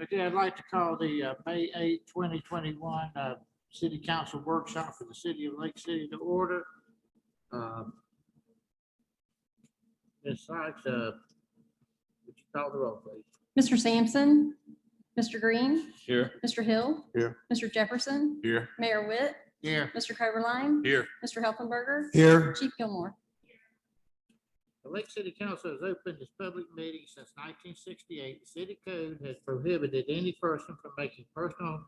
Okay, I'd like to call the May 8, 2021 City Council Workshop for the City of Lake City to order. Ms. Sykes, would you call the roll, please? Mr. Sampson, Mr. Green, Here. Mr. Hill, Here. Mr. Jefferson, Here. Mayor Witt, Here. Mr. Coverline, Here. Mr. Helpenberger, Here. Chief Gilmore. The Lake City Council has opened its public meeting since 1968. The city code has prohibited any person from making personal,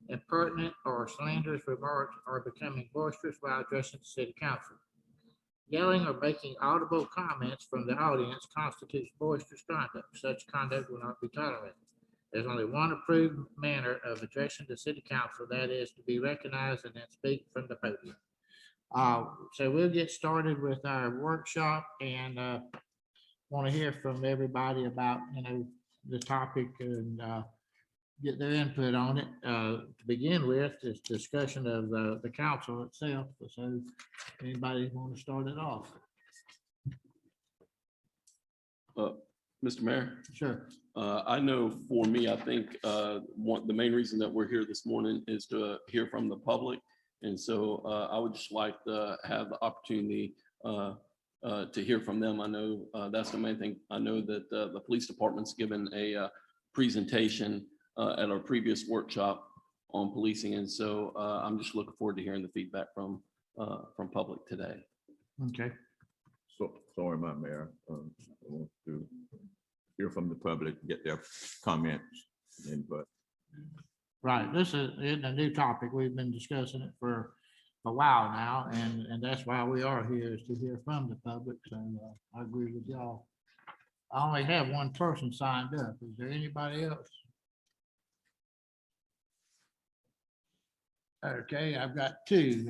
impertinent, or slanderous remarks or becoming boisterous while addressing the city council. Yelling or making audible comments from the audience constitutes boisterous conduct. Such conduct will not be tolerated. There's only one approved manner of addressing the city council, that is to be recognized and then speak from the podium. So we'll get started with our workshop and want to hear from everybody about, the topic and get their input on it. To begin with, is discussion of the council itself. So anybody want to start it off? Mr. Mayor, Sure. I know for me, I think the main reason that we're here this morning is to hear from the public. And so I would just like to have the opportunity to hear from them. I know that's the main thing. I know that the police department's given a presentation at our previous workshop on policing. And so I'm just looking forward to hearing the feedback from public today. Okay. So, sorry, my mayor. I want to hear from the public, get their comments, input. Right. This isn't a new topic. We've been discussing it for a while now, and that's why we are here, is to hear from the public. So I agree with y'all. I only have one person signed up. Is there anybody else? Okay, I've got two.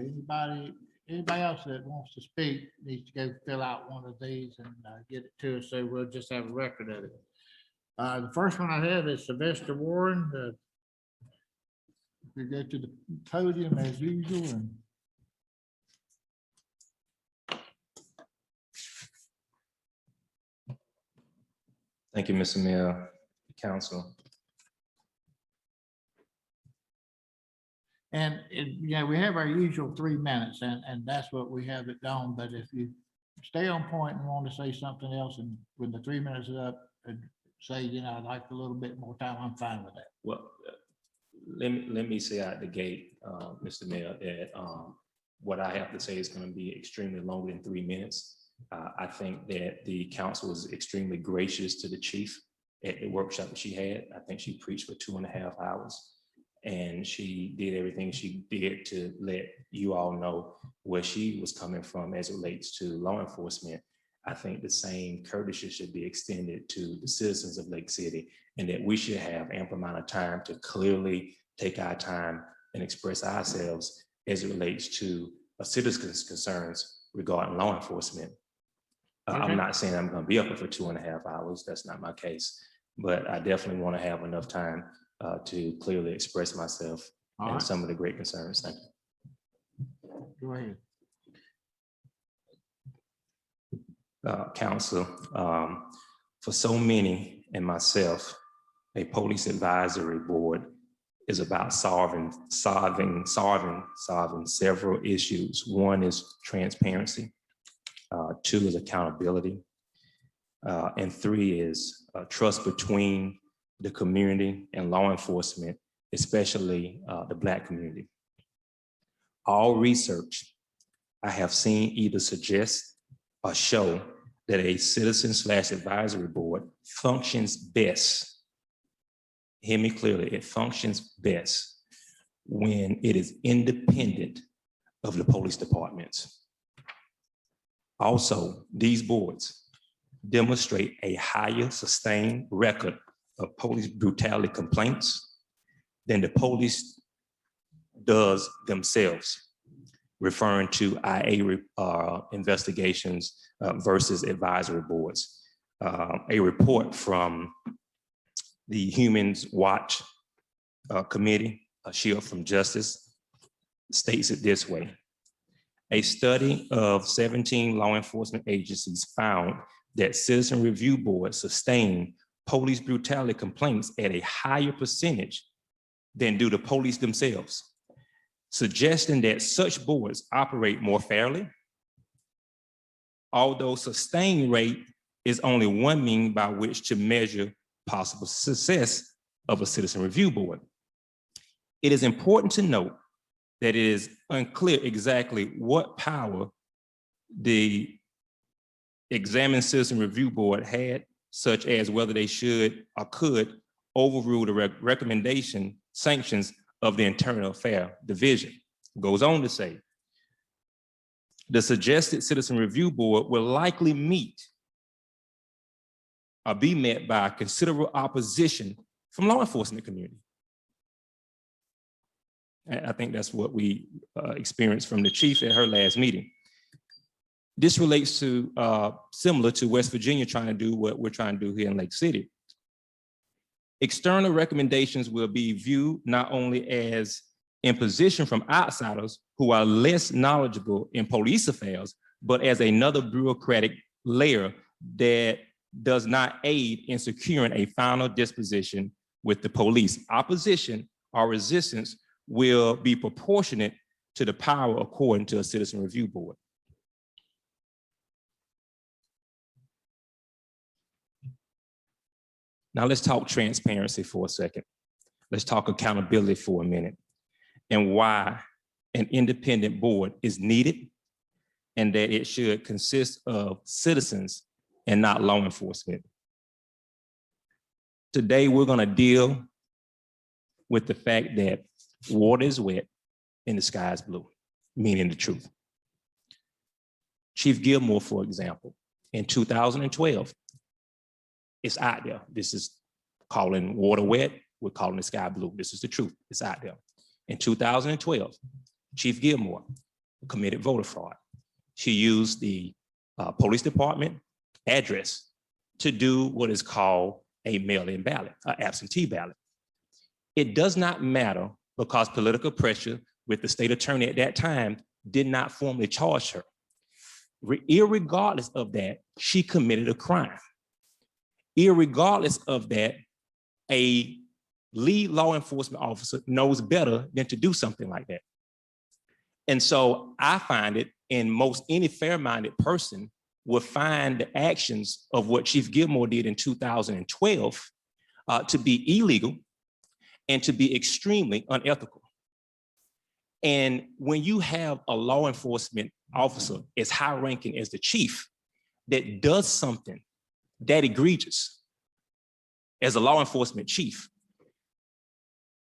Anybody else that wants to speak needs to go fill out one of these and get it to us, so we'll just have a record of it. The first one I have is Sylvester Warren. We go to the podium as usual and. Thank you, Mr. Mayor, Council. And, we have our usual 3 minutes and that's what we have it on. But if you stay on point and want to say something else, and when the 3 minutes is up, and say, I'd like a little bit more time, I'm fine with that. Well, let me say out the gate, Mr. Mayor, that what I have to say is going to be extremely longer than 3 minutes. I think that the council was extremely gracious to the chief at the workshop that she had. I think she preached for 2.5 hours. And she did everything she did to let you all know where she was coming from as it relates to law enforcement. I think the same courtesy should be extended to the citizens of Lake City, and that we should have ample amount of time to clearly take our time and express ourselves as it relates to a citizen's concerns regarding law enforcement. Okay. I'm not saying I'm going to be up for 2.5 hours. That's not my case, but I definitely want to have enough time to clearly express myself and some of the great concerns. Thank you. Go ahead. Council, for so many and myself, a police advisory board is about solving several issues. One is transparency, 2 is accountability, and 3 is trust between the community and law enforcement, especially the Black community. All research I have seen either suggest or show that a citizen/advisory board functions best. Hear me clearly, it functions best when it is independent of the police departments. Also, these boards demonstrate a higher sustained record of police brutality complaints than the police does themselves, referring to IA investigations versus advisory boards. A report from the Human Watch Committee, A Shield from Justice, states it this way. A study of 17 law enforcement agencies found that citizen review boards sustain police brutality complaints at a higher percentage than do the police themselves, suggesting that such boards operate more fairly, although sustained rate is only one means by which to measure possible success of a citizen review board. It is important to note that it is unclear exactly what power the examined citizen review board had, such as whether they should or could overrule the recommendation sanctions of the Internal Affairs Division. Goes on to say, the suggested citizen review board will likely meet or be met by considerable opposition from law enforcement community. And I think that's what we experienced from the chief at her last meeting. This relates to similar to West Virginia trying to do what we're trying to do here in Lake City. External recommendations will be viewed not only as imposition from outsiders who are less knowledgeable in police affairs, but as another bureaucratic layer that does not aid in securing a final disposition with the police. Opposition or resistance will be proportionate to the power according to a citizen review board. Now let's talk transparency for a second. Let's talk accountability for a minute and why an independent board is needed and that it should consist of citizens and not law enforcement. Today, we're gonna deal with the fact that water is wet and the sky is blue, meaning the truth. Chief Gilmore, for example, in 2012, it's out there. This is calling water wet. We're calling the sky blue. This is the truth. It's out there. In 2012, Chief Gilmore committed voter fraud. She used the police department address to do what is called a mail-in ballot, an absentee ballot. It does not matter because political pressure with the state attorney at that time did not formally charge her. Irregardless of that, she committed a crime. Irregardless of that, a lead law enforcement officer knows better than to do something like that. And so I find it, and most any fair-minded person would find the actions of what Chief Gilmore did in 2012 to be illegal and to be extremely unethical. And when you have a law enforcement officer as high-ranking as the chief that does something that egregious as a law enforcement chief,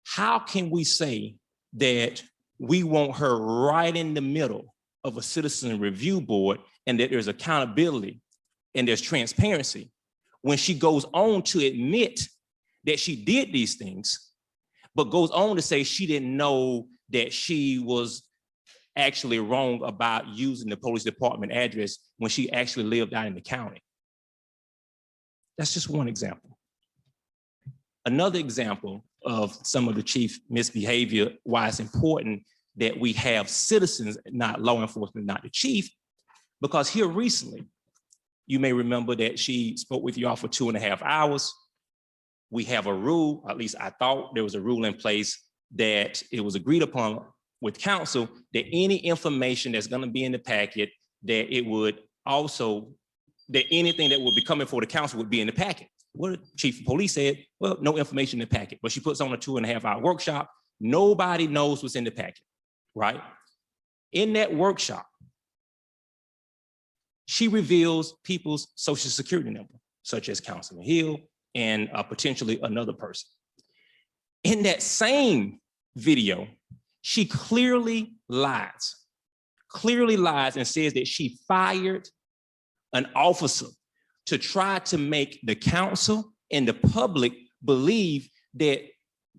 how can we say that we want her right in the middle of a citizen review board and that there's accountability and there's transparency when she goes on to admit that she did these things, but goes on to say she didn't know that she was actually wrong about using the police department address when she actually lived out in the county? That's just one example. Another example of some of the chief misbehavior, why it's important that we have citizens, not law enforcement, not the chief, because here recently, you may remember that she spoke with y'all for 2.5 hours. We have a rule, at least I thought there was a rule in place that it was agreed upon with counsel that any information that's gonna be in the packet, that it would also, that anything that would be coming for the council would be in the packet. What the chief of police said, well, no information in the packet, but she puts on a 2.5-hour workshop. Nobody knows what's in the packet, right? In that workshop, she reveals people's social security number, such as Councilman Hill and potentially another person. In that same video, she clearly lies and says that she fired an officer to try to make the council and the public believe that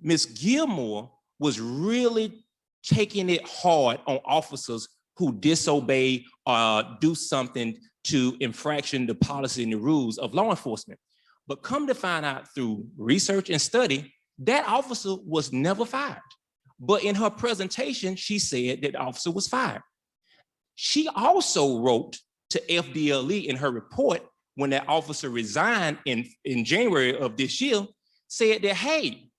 Ms. Gilmore was really taking it hard on officers who disobey or do something to infraction the policy and the rules of law enforcement. But come to find out through research and study, that officer was never fired. But in her presentation, she said that the officer was fired. She also wrote to FDLE in her report when that officer resigned in January of this year, said that, hey,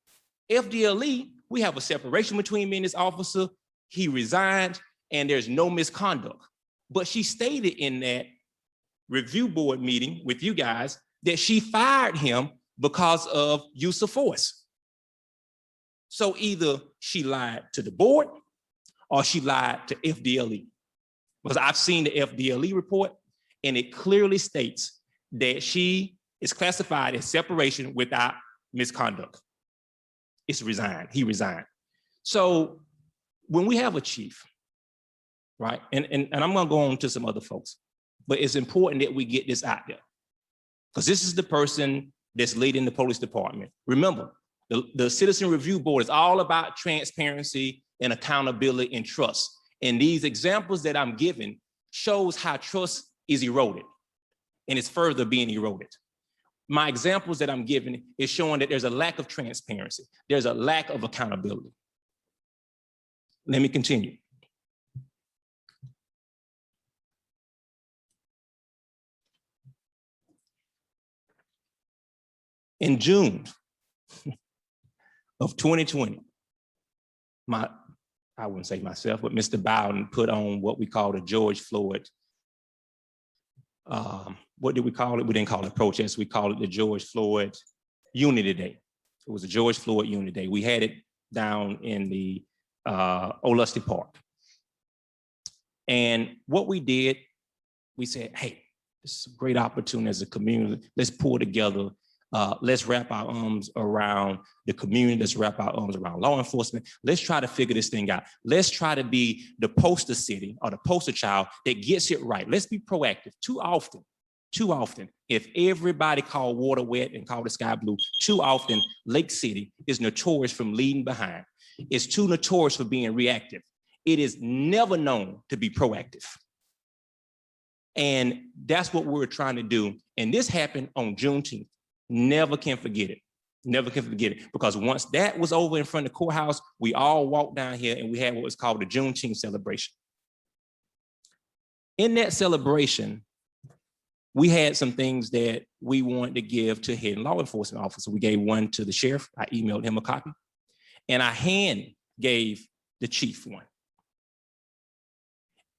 FDLE, we have a separation between me and this officer. He resigned and there's no misconduct. But she stated in that review board meeting with you guys that she fired him because of use of force. So either she lied to the board or she lied to FDLE. Because I've seen the FDLE report and it clearly states that she is classified as separation without misconduct. It's resigned, he resigned. So when we have a chief, right, and I'm gonna go on to some other folks, but it's important that we get this out there because this is the person that's leading the police department. Remember, the Citizen Review Board is all about transparency and accountability and trust. And these examples that I'm giving shows how trust is eroded and it's further being eroded. My examples that I'm giving is showing that there's a lack of transparency. There's a lack of accountability. Let me continue. In June of 2020, I wouldn't say myself, but Mr. Bowden put on what we call the George Floyd. What did we call it? We didn't call it protest. We called it the George Floyd Unity Day. It was a George Floyd Unity Day. We had it down in the Olusty Park. And what we did, we said, hey, this is a great opportunity as a community. Let's pull together. Let's wrap our arms around the community. Let's wrap our arms around law enforcement. Let's try to figure this thing out. Let's try to be the poster city or the poster child that gets it right. Let's be proactive. Too often, if everybody called water wet and called the sky blue, too often Lake City is notorious from leading behind. It's too notorious for being reactive. It is never known to be proactive. And that's what we're trying to do. And this happened on Juneteenth. Never can forget it. Never can forget it. Because once that was over in front of the courthouse, we all walked down here and we had what was called the Juneteenth celebration. In that celebration, we had some things that we wanted to give to hidden law enforcement officer. We gave one to the sheriff. I emailed him a copy. And I hand gave the chief one.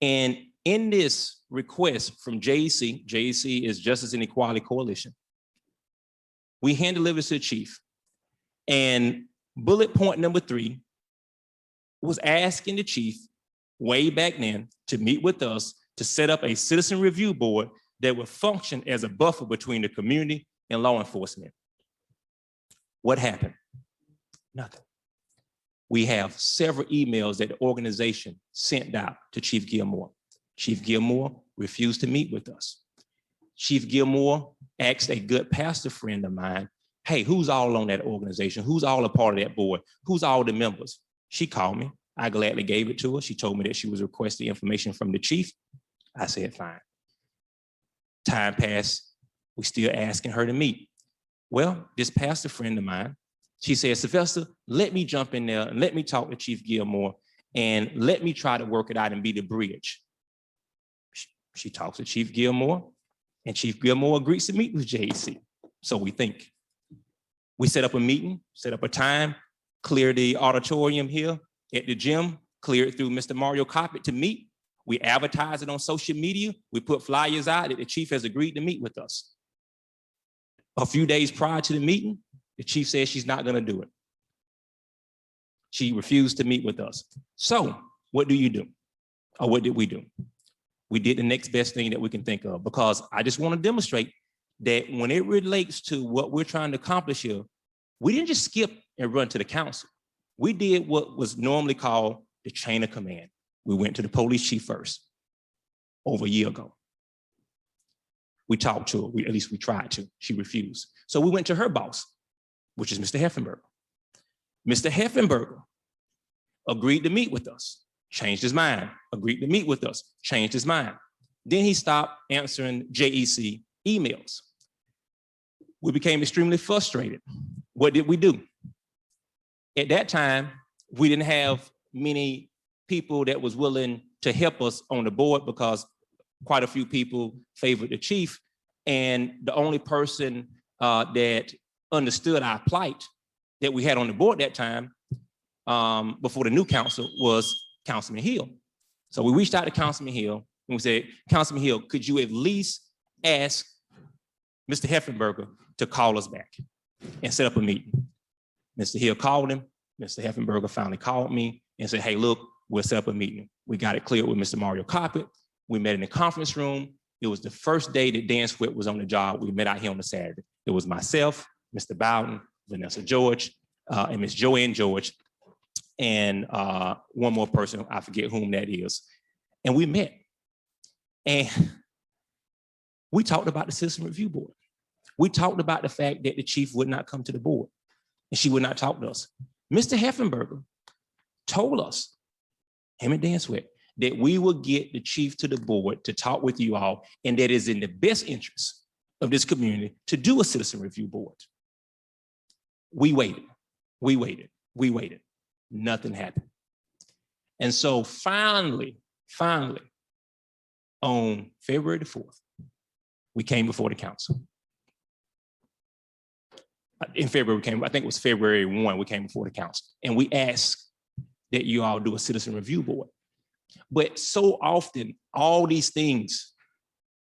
And in this request from JEC, JEC is Justice and Equality Coalition, we hand delivered to the chief. And bullet point number 3 was asking the chief way back then to meet with us to set up a citizen review board that would function as a buffer between the community and law enforcement. What happened? Nothing. We have several emails that the organization sent out to Chief Gilmore. Chief Gilmore refused to meet with us. Chief Gilmore asked a good pastor friend of mine, hey, who's all on that organization? Who's all a part of that board? Who's all the members? She called me. I gladly gave it to her. She told me that she was requesting information from the chief. I said, fine. Time passed. We still asking her to meet. Well, this pastor friend of mine, she said, Sylvester, let me jump in there and let me talk to Chief Gilmore and let me try to work it out and be the bridge. She talks to Chief Gilmore and Chief Gilmore agrees to meet with JEC. So we think. We set up a meeting, set up a time, clear the auditorium here at the gym, clear it through Mr. Mario Coppett to meet. We advertise it on social media. We put flyers out that the chief has agreed to meet with us. A few days prior to the meeting, the chief says she's not going to do it. She refused to meet with us. So what do you do? Or what did we do? We did the next best thing that we can think of, because I just want to demonstrate that when it relates to what we're trying to accomplish here, we didn't just skip and run to the council. We did what was normally called the chain of command. We went to the police chief first, over a year ago. We talked to her, at least we tried to. She refused. So we went to her boss, which is Mr. Heffenberger. Mr. Heffenberger agreed to meet with us, changed his mind, agreed to meet with us, changed his mind. Then he stopped answering JEC emails. We became extremely frustrated. What did we do? At that time, we didn't have many people that was willing to help us on the board because quite a few people favored the chief. And the only person that understood our plight that we had on the board that time before the new council was Councilman Hill. So we reached out to Councilman Hill and we said, Councilman Hill, could you at least ask Mr. Heffenberger to call us back and set up a meeting? Mr. Hill called him. Mr. Heffenberger finally called me and said, hey, look, we'll set up a meeting. We got it cleared with Mr. Mario Coppett. We met in the conference room. It was the first day that Dan Swift was on the job. We met out here on the Saturday. It was myself, Mr. Bowden, Vanessa George, and Miss Joanne George, and one more person, I forget whom that is. And we met. And we talked about the Citizen Review Board. We talked about the fact that the chief would not come to the board and she would not talk to us. Mr. Heffenberger told us, him and Dan Swift, that we will get the chief to the board to talk with you all, and that is in the best interest of this community to do a Citizen Review Board. We waited, we waited, we waited. Nothing happened. And so finally, on February the 4th, we came before the council. In February, I think it was February 1, we came before the council, and we asked that you all do a Citizen Review Board. But so often, all these things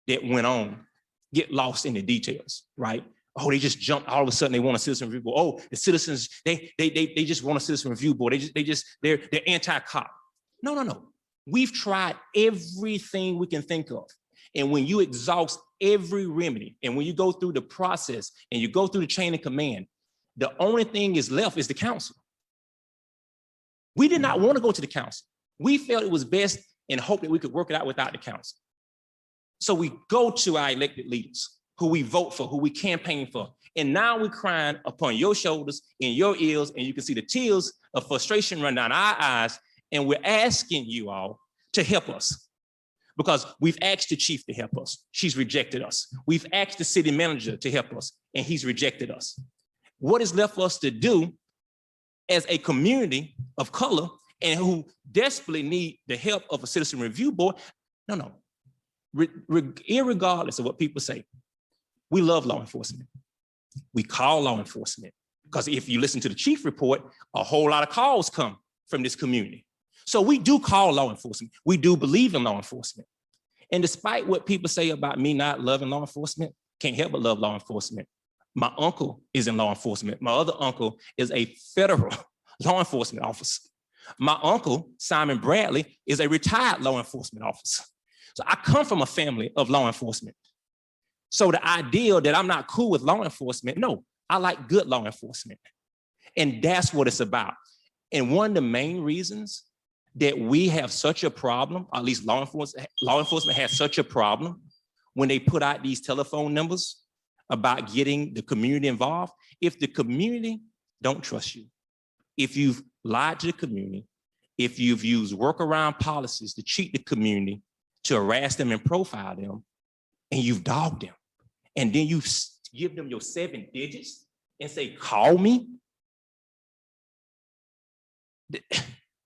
that went on get lost in the details, right? Oh, they just jumped, all of a sudden they want a Citizen Review Board. Oh, the citizens, they just want a Citizen Review Board. They're anti-cop. No. We've tried everything we can think of. And when you exhaust every remedy, and when you go through the process and you go through the chain of command, the only thing is left is the council. We did not want to go to the council. We felt it was best and hoped that we could work it out without the council. So we go to our elected leaders, who we vote for, who we campaign for. And now we're crying upon your shoulders, in your ears, and you can see the tears of frustration run down our eyes. And we're asking you all to help us, because we've asked the chief to help us. She's rejected us. We've asked the city manager to help us, and he's rejected us. What is left for us to do as a community of color and who desperately need the help of a Citizen Review Board? No. Irregardless of what people say, we love law enforcement. We call law enforcement, because if you listen to the chief report, a whole lot of calls come from this community. So we do call law enforcement. We do believe in law enforcement. And despite what people say about me not loving law enforcement, can't help but love law enforcement. My uncle is in law enforcement. My other uncle is a federal law enforcement officer. My uncle, Simon Bradley, is a retired law enforcement officer. So I come from a family of law enforcement. So the idea that I'm not cool with law enforcement, no, I like good law enforcement. And that's what it's about. And one of the main reasons that we have such a problem, or at least law enforcement has such a problem when they put out these telephone numbers about getting the community involved. If the community don't trust you, if you've lied to the community, if you've used workaround policies to cheat the community, to harass them and profile them, and you've dogged them, and then you give them your 7 digits and say, call me,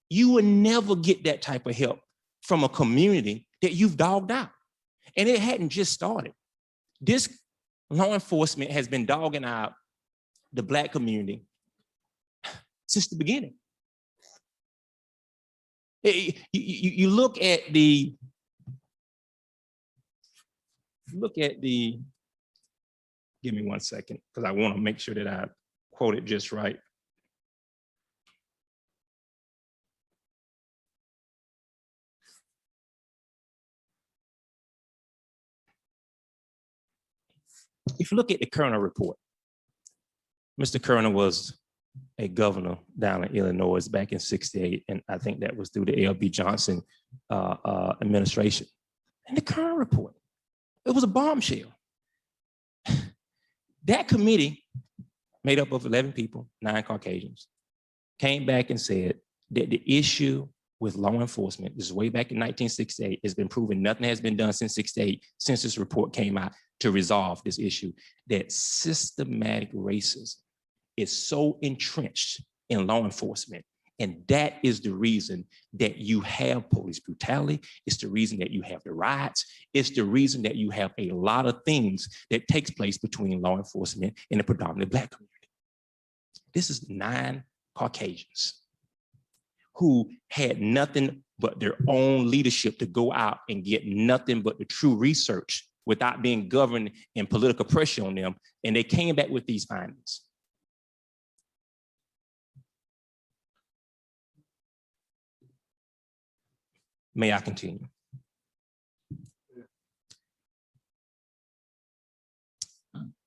you will never get that type of help from a community that you've dogged out. And it hadn't just started. This law enforcement has been dogging out the Black community since the beginning. You look at the, give me 1 second, because I want to make sure that I quote it just right. If you look at the Kerner report, Mr. Kerner was a governor down in Illinois back in '68, and I think that was through the L.B. Johnson administration. And the Kerner report, it was a bombshell. That committee, made up of 11 people, 9 Caucasians, came back and said that the issue with law enforcement, this is way back in 1968, has been proven nothing has been done since '68, since this report came out, to resolve this issue, that systematic racism is so entrenched in law enforcement. And that is the reason that you have police brutality. It's the reason that you have the riots. It's the reason that you have a lot of things that takes place between law enforcement and the predominantly Black community. This is 9 Caucasians who had nothing but their own leadership to go out and get nothing but the true research without being governed and political pressure on them. And they came back with these findings. May I continue?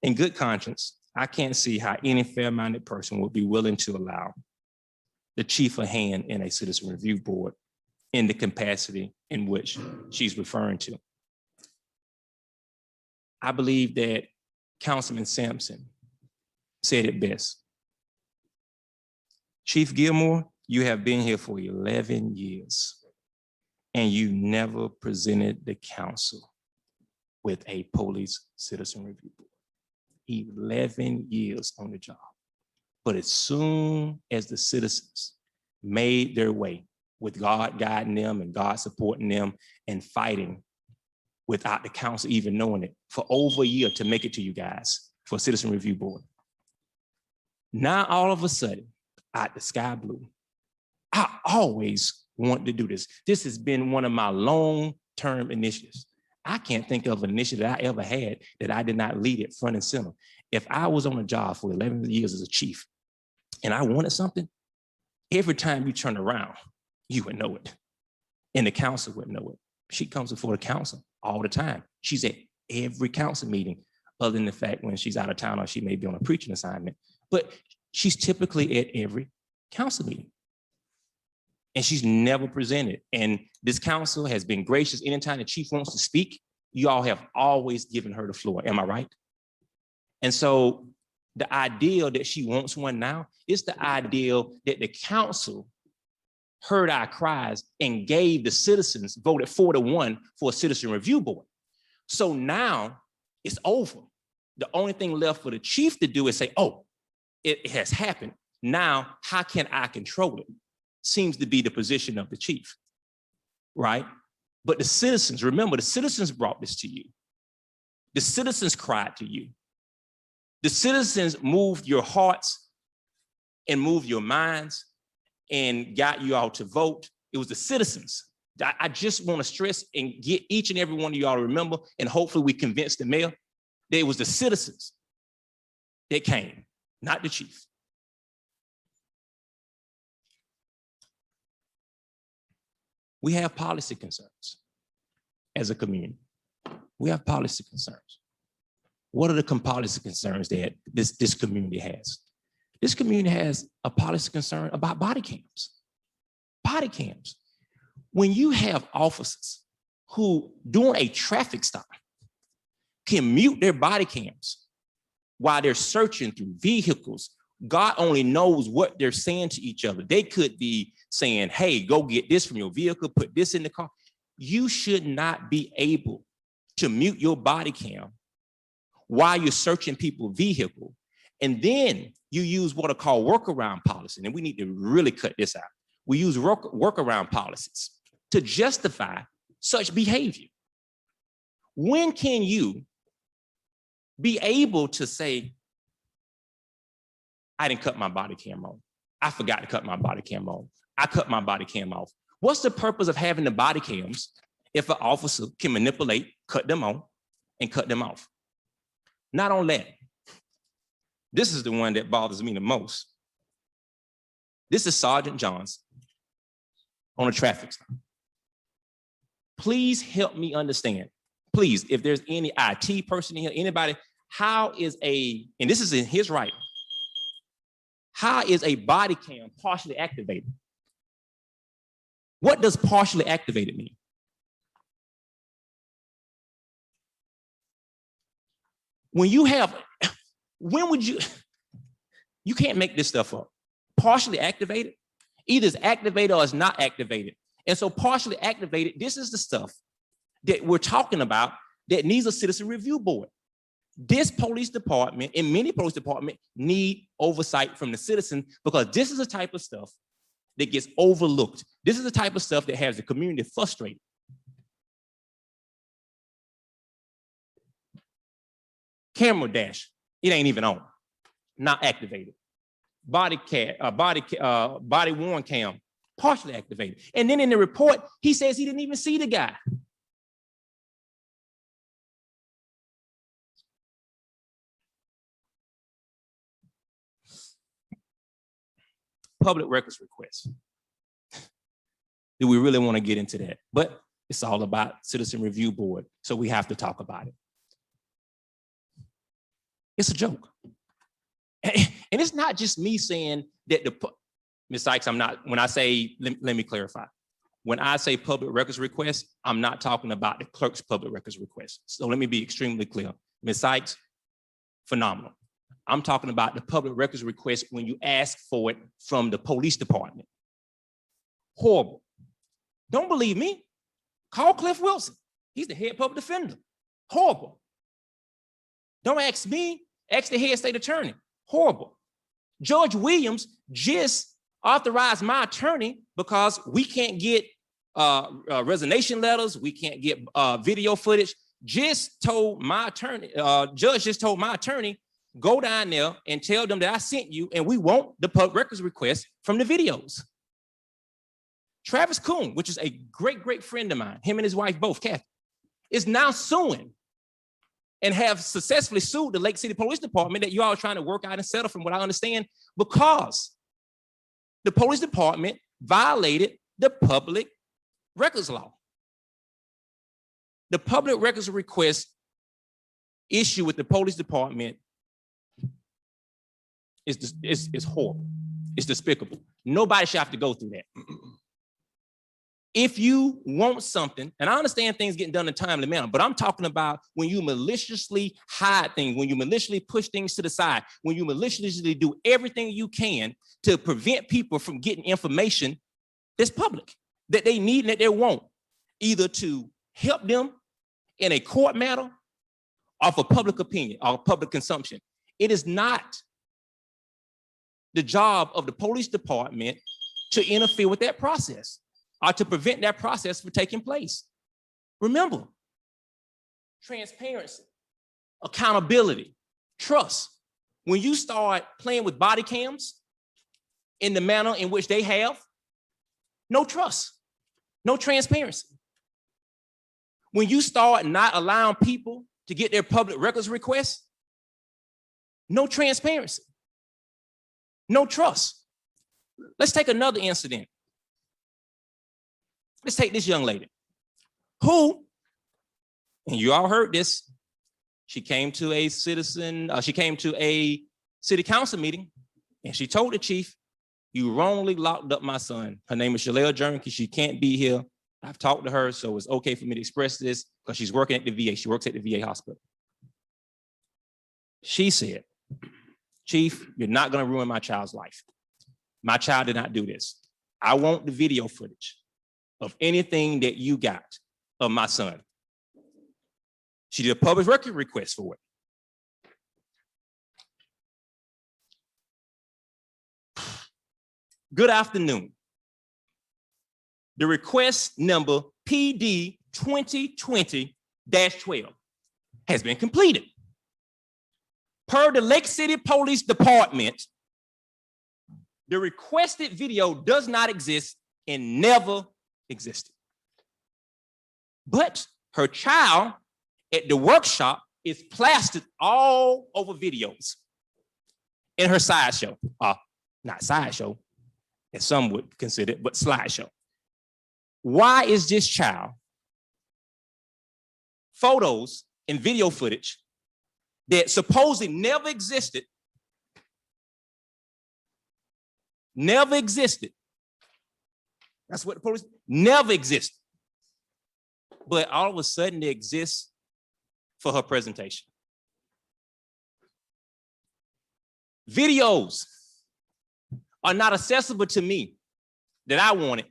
In good conscience, I can't see how any fair-minded person would be willing to allow the chief a hand in a citizen review board in the capacity in which she's referring to. I believe that Councilman Sampson said it best. Chief Gilmore, you have been here for 11 years. And you never presented the council with a police citizen review board. 11 years on the job. But as soon as the citizens made their way with God guiding them and God supporting them and fighting without the council even knowing it for over a year to make it to you guys for a citizen review board. Now, all of a sudden, out the sky blue, I always want to do this. This has been one of my long-term initiatives. I can't think of an initiative that I ever had that I did not lead it front and center. If I was on a job for 11 years as a chief and I wanted something, every time you turn around, you would know it. And the council would know it. She comes before the council all the time. She's at every council meeting, other than the fact when she's out of town or she may be on a preaching assignment, but she's typically at every council meeting. And she's never presented. And this council has been gracious. Anytime the chief wants to speak, you all have always given her the floor. Am I right? And so the ideal that she wants one now is the ideal that the council heard our cries and gave the citizens, voted 4-1 for a citizen review board. So now it's over. The only thing left for the chief to do is say, oh, it has happened. Now, how can I control it? Seems to be the position of the chief, right? But the citizens, remember, the citizens brought this to you. The citizens cried to you. The citizens moved your hearts and moved your minds and got you all to vote. It was the citizens. I just want to stress and get each and every one of y'all to remember, and hopefully we convince the mayor that it was the citizens that came, not the chief. We have policy concerns as a community. We have policy concerns. What are the policy concerns that this community has? This community has a policy concern about body cams. Body cams. When you have officers who, during a traffic stop, can mute their body cams while they're searching through vehicles, God only knows what they're saying to each other. They could be saying, hey, go get this from your vehicle, put this in the car. You should not be able to mute your body cam while you're searching people's vehicle. And then you use what are called workaround policies. And we need to really cut this out. We use workaround policies to justify such behavior. When can you be able to say, I didn't cut my body cam on. I forgot to cut my body cam on. I cut my body cam off. What's the purpose of having the body cams if an officer can manipulate, cut them on, and cut them off? Not only that, this is the one that bothers me the most. This is Sergeant Johns on a traffic stop. Please help me understand. Please, if there's any IT person in here, anybody, how is and this is in his writing, how is a body cam partially activated? What does partially activated mean? When you have, when would you can't make this stuff up. Partially activated, either it's activated or it's not activated. And so partially activated, this is the stuff that we're talking about that needs a citizen review board. This police department and many police departments need oversight from the citizens, because this is the type of stuff that gets overlooked. This is the type of stuff that has the community frustrated. Camera dash, it ain't even on, not activated. Body worn cam, partially activated. And then in the report, he says he didn't even see the guy. Public records requests. Do we really want to get into that? But it's all about Citizen Review Board, so we have to talk about it. It's a joke. And it's not just me saying that Ms. Sykes, when I say, let me clarify. When I say public records request, I'm not talking about the clerk's public records request. So let me be extremely clear. Ms. Sykes, phenomenal. I'm talking about the public records request when you ask for it from the police department. Horrible. Don't believe me? Call Cliff Wilson. He's the head public defender. Horrible. Don't ask me, ask the head state attorney. Horrible. Judge Williams just authorized my attorney because we can't get resignation letters, we can't get video footage. Just told my attorney, judge just told my attorney, go down there and tell them that I sent you and we want the public records request from the videos. Travis Kuhn, which is a great, great friend of mine, him and his wife both, Kathy, is now suing and have successfully sued the Lake City Police Department that you all are trying to work out and settle from what I understand, because the police department violated the public records law. The public records request issue with the police department is horrible. It's despicable. Nobody should have to go through that. If you want something, and I understand things getting done in a timely manner, but I'm talking about when you maliciously hide things, when you maliciously push things to the side, when you maliciously do everything you can to prevent people from getting information that's public, that they need and that they want, either to help them in a court matter or for public opinion or public consumption. It is not the job of the police department to interfere with that process or to prevent that process from taking place. Remember, transparency, accountability, trust. When you start playing with body cams in the manner in which they have, no trust, no transparency. When you start not allowing people to get their public records requests, no transparency, no trust. Let's take another incident. Let's take this young lady who, and you all heard this, she came to a city council meeting and she told the chief, you wrongly locked up my son. Her name is Shalea Jernigan. She can't be here. I've talked to her, so it's okay for me to express this because she's working at the VA. She works at the VA hospital. She said, Chief, you're not going to ruin my child's life. My child did not do this. I want the video footage of anything that you got of my son. She did a public record request for it. Good afternoon. The request number PD 2020-12 has been completed. Per the Lake City Police Department, the requested video does not exist and never existed. But her child at the workshop is plastered all over videos in her sideshow. Not sideshow, as some would consider it, but slideshow. Why is this child photos and video footage that supposedly never existed, that's what the police, never existed, but all of a sudden they exist for her presentation? Videos are not accessible to me that I wanted,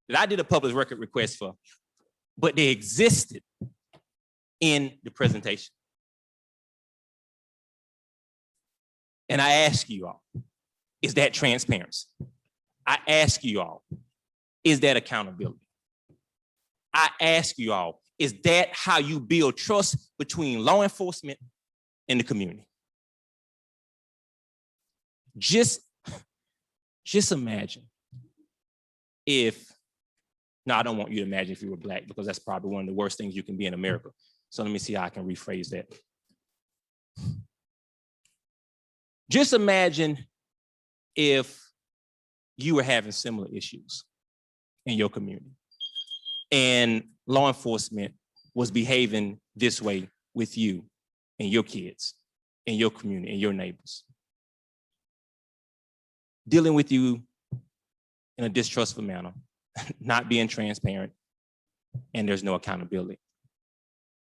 that I did a public record request for, but they existed in the presentation. And I ask you all, is that transparency? I ask you all, is that accountability? I ask you all, is that how you build trust between law enforcement and the community? Just imagine if, no, I don't want you to imagine if you were Black, because that's probably one of the worst things you can be in America. So let me see how I can rephrase that. Just imagine if you were having similar issues in your community and law enforcement was behaving this way with you and your kids and your community and your neighbors, dealing with you in a distrustful manner, not being transparent, and there's no accountability.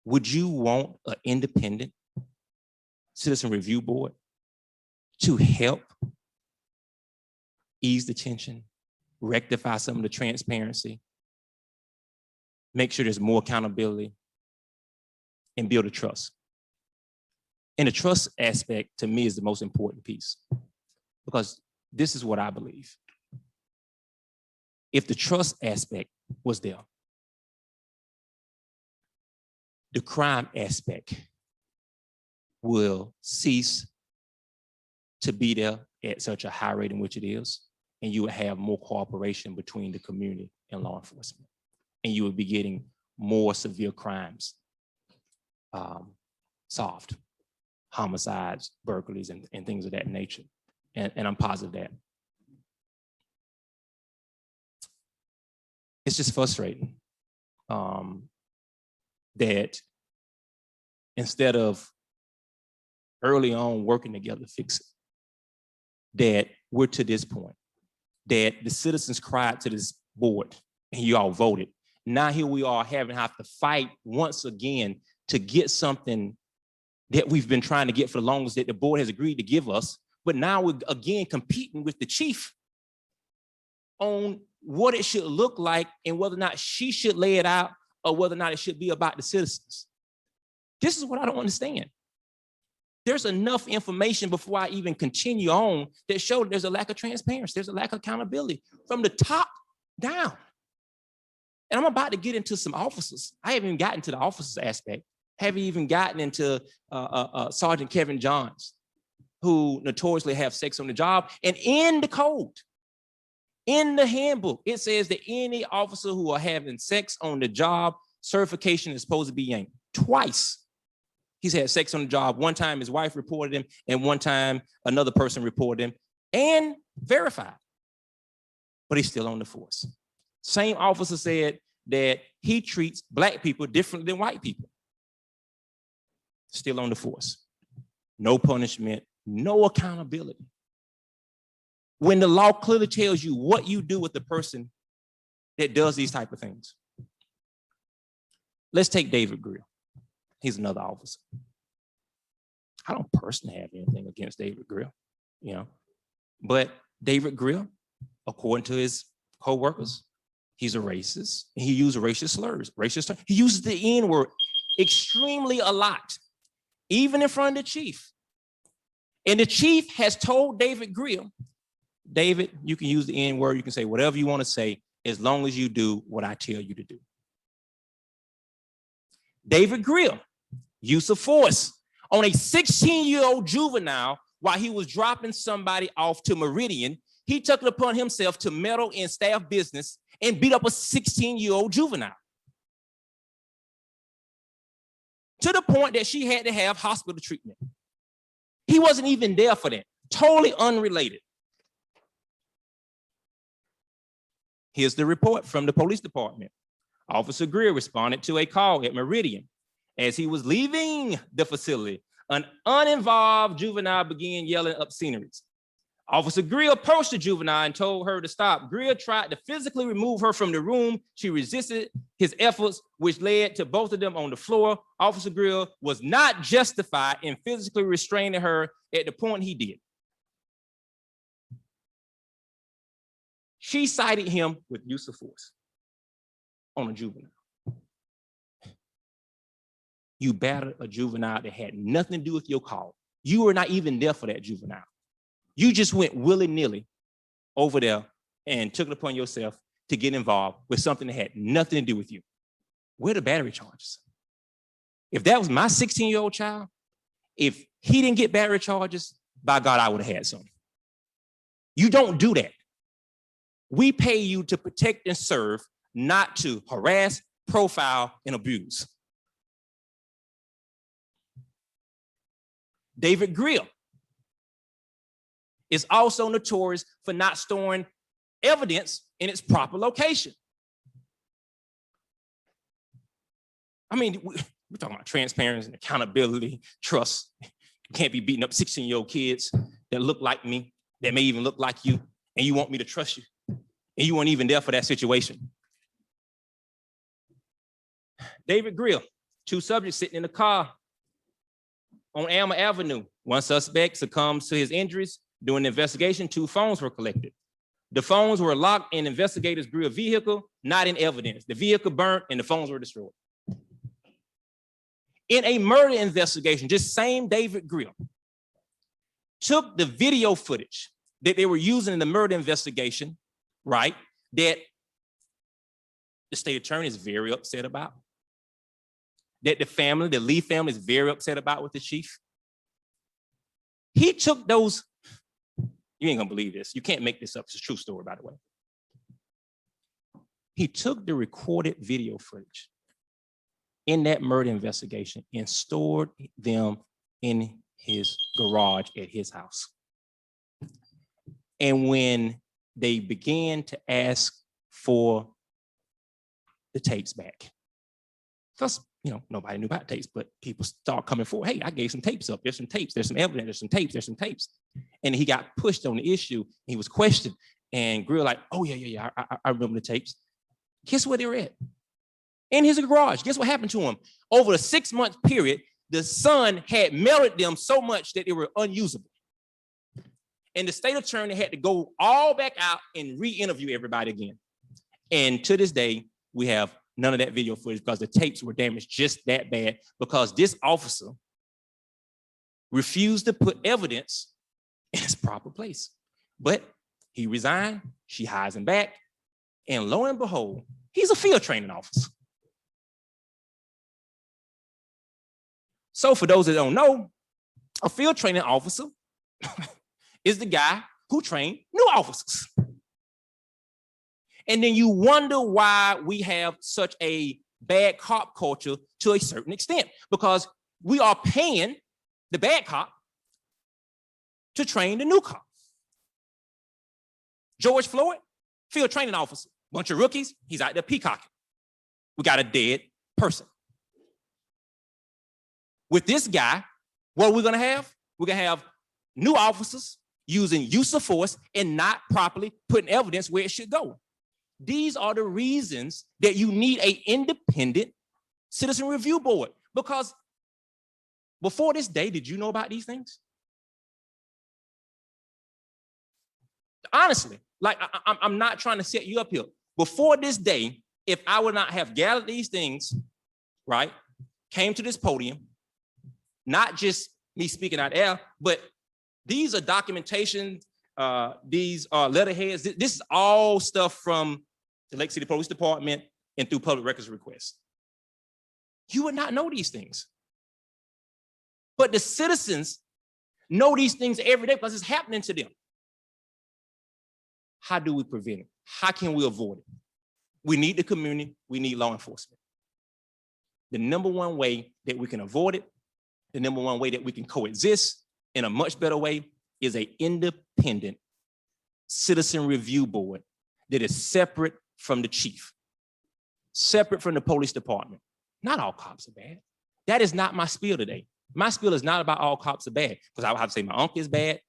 Would you want an independent citizen review board to help ease the tension, rectify some of the transparency, make sure there's more accountability, and build a trust? And the trust aspect, to me, is the most important piece, because this is what I believe. If the trust aspect was there, the crime aspect will cease to be there at such a high rate in which it is, and you would have more cooperation between the community and law enforcement, and you would be getting more severe crimes solved, homicides, burglaries, and things of that nature. And I'm positive that. It's just frustrating that instead of early on working together to fix it, that we're to this point, that the citizens cried to this board and you all voted. Now here we are having to fight once again to get something that we've been trying to get for the longest, that the board has agreed to give us. But now we're again competing with the chief on what it should look like and whether or not she should lay it out or whether or not it should be about the citizens. This is what I don't understand. There's enough information before I even continue on that show there's a lack of transparency. There's a lack of accountability from the top down. And I'm about to get into some officers. I haven't even gotten to the officers aspect. Haven't even gotten into Sergeant Kevin Johns, who notoriously have sex on the job. And in the code, in the handbook, it says that any officer who are having sex on the job, certification is supposed to be yanked. Twice he's had sex on the job. One time his wife reported him, and one time another person reported him and verified. But he's still on the force. Same officer said that he treats Black people differently than white people. Still on the force. No punishment, no accountability. When the law clearly tells you what you do with the person that does these type of things. Let's take David Grill. He's another officer. I don't personally have anything against David Grill, but David Grill, according to his co-workers, he's a racist. And he used racial slurs. He uses the N-word extremely a lot, even in front of the chief. And the chief has told David Grill, David, you can use the N-word, you can say whatever you want to say, as long as you do what I tell you to do. David Grill, use of force on a 16-year-old juvenile while he was dropping somebody off to Meridian. He took it upon himself to meddle in staff business and beat up a 16-year-old juvenile, to the point that she had to have hospital treatment. He wasn't even there for that. Totally unrelated. Here's the report from the police department. Officer Greer responded to a call at Meridian. As he was leaving the facility, an uninvolved juvenile began yelling obscenities. Officer Greer approached the juvenile and told her to stop. Greer tried to physically remove her from the room. She resisted his efforts, which led to both of them on the floor. Officer Greer was not justified in physically restraining her at the point he did. She cited him with use of force on a juvenile. You battered a juvenile that had nothing to do with your call. You were not even there for that juvenile. You just went willy-nilly over there and took it upon yourself to get involved with something that had nothing to do with you. Where are the battery charges? If that was my 16-year-old child, if he didn't get battery charges, by God, I would have had some. You don't do that. We pay you to protect and serve, not to harass, profile, and abuse. David Grill is also notorious for not storing evidence in its proper location. I mean, we're talking about transparency and accountability, trust. You can't be beating up 16-year-old kids that look like me, that may even look like you, and you want me to trust you, and you weren't even there for that situation. David Grill, 2 subjects sitting in the car on Alma Avenue. 1 suspect succumbs to his injuries. During the investigation, 2 phones were collected. The phones were locked in investigators' Grill vehicle, not in evidence. The vehicle burnt and the phones were destroyed. In a murder investigation, just same David Grill took the video footage that they were using in the murder investigation, right, that the state attorney is very upset about, that the family, the Lee family, is very upset about with the chief. He took those, you ain't gonna believe this. You can't make this up. It's a true story, by the way. He took the recorded video footage in that murder investigation and stored them in his garage at his house. And when they began to ask for the tapes back, because nobody knew about tapes, but people start coming forward. Hey, I gave some tapes up. There's some tapes. There's some evidence. There's some tapes. There's some tapes. And he got pushed on the issue. He was questioned. And Grill like, oh, yeah. I remember the tapes. Guess where they were at? In his garage. Guess what happened to him? Over a 6-month period, the sun had melted them so much that they were unusable. And the state attorney had to go all back out and re-interview everybody again. And to this day, we have none of that video footage because the tapes were damaged just that bad because this officer refused to put evidence in its proper place. But he resigned, she hires him back, and lo and behold, he's a field training officer. So for those that don't know, a field training officer is the guy who trained new officers. And then you wonder why we have such a bad cop culture to a certain extent, because we are paying the bad cop to train the new cop. George Floyd, field training officer, bunch of rookies, he's out there peacocking. We got a dead person. With this guy, what are we gonna have? We're gonna have new officers using use of force and not properly putting evidence where it should go. These are the reasons that you need an independent citizen review board. Because before this day, did you know about these things? Honestly, like I'm not trying to set you up here. Before this day, if I would not have gathered these things, right, came to this podium, not just me speaking out there, but these are documentation, these are letterheads. This is all stuff from the Lake City Police Department and through public records requests. You would not know these things. But the citizens know these things every day because it's happening to them. How do we prevent it? How can we avoid it? We need the community, we need law enforcement. The number one way that we can avoid it, the number one way that we can coexist in a much better way is an independent citizen review board that is separate from the chief, separate from the police department. Not all cops are bad. That is not my spiel today. My spiel is not about all cops are bad, because I would have to say my uncle is bad.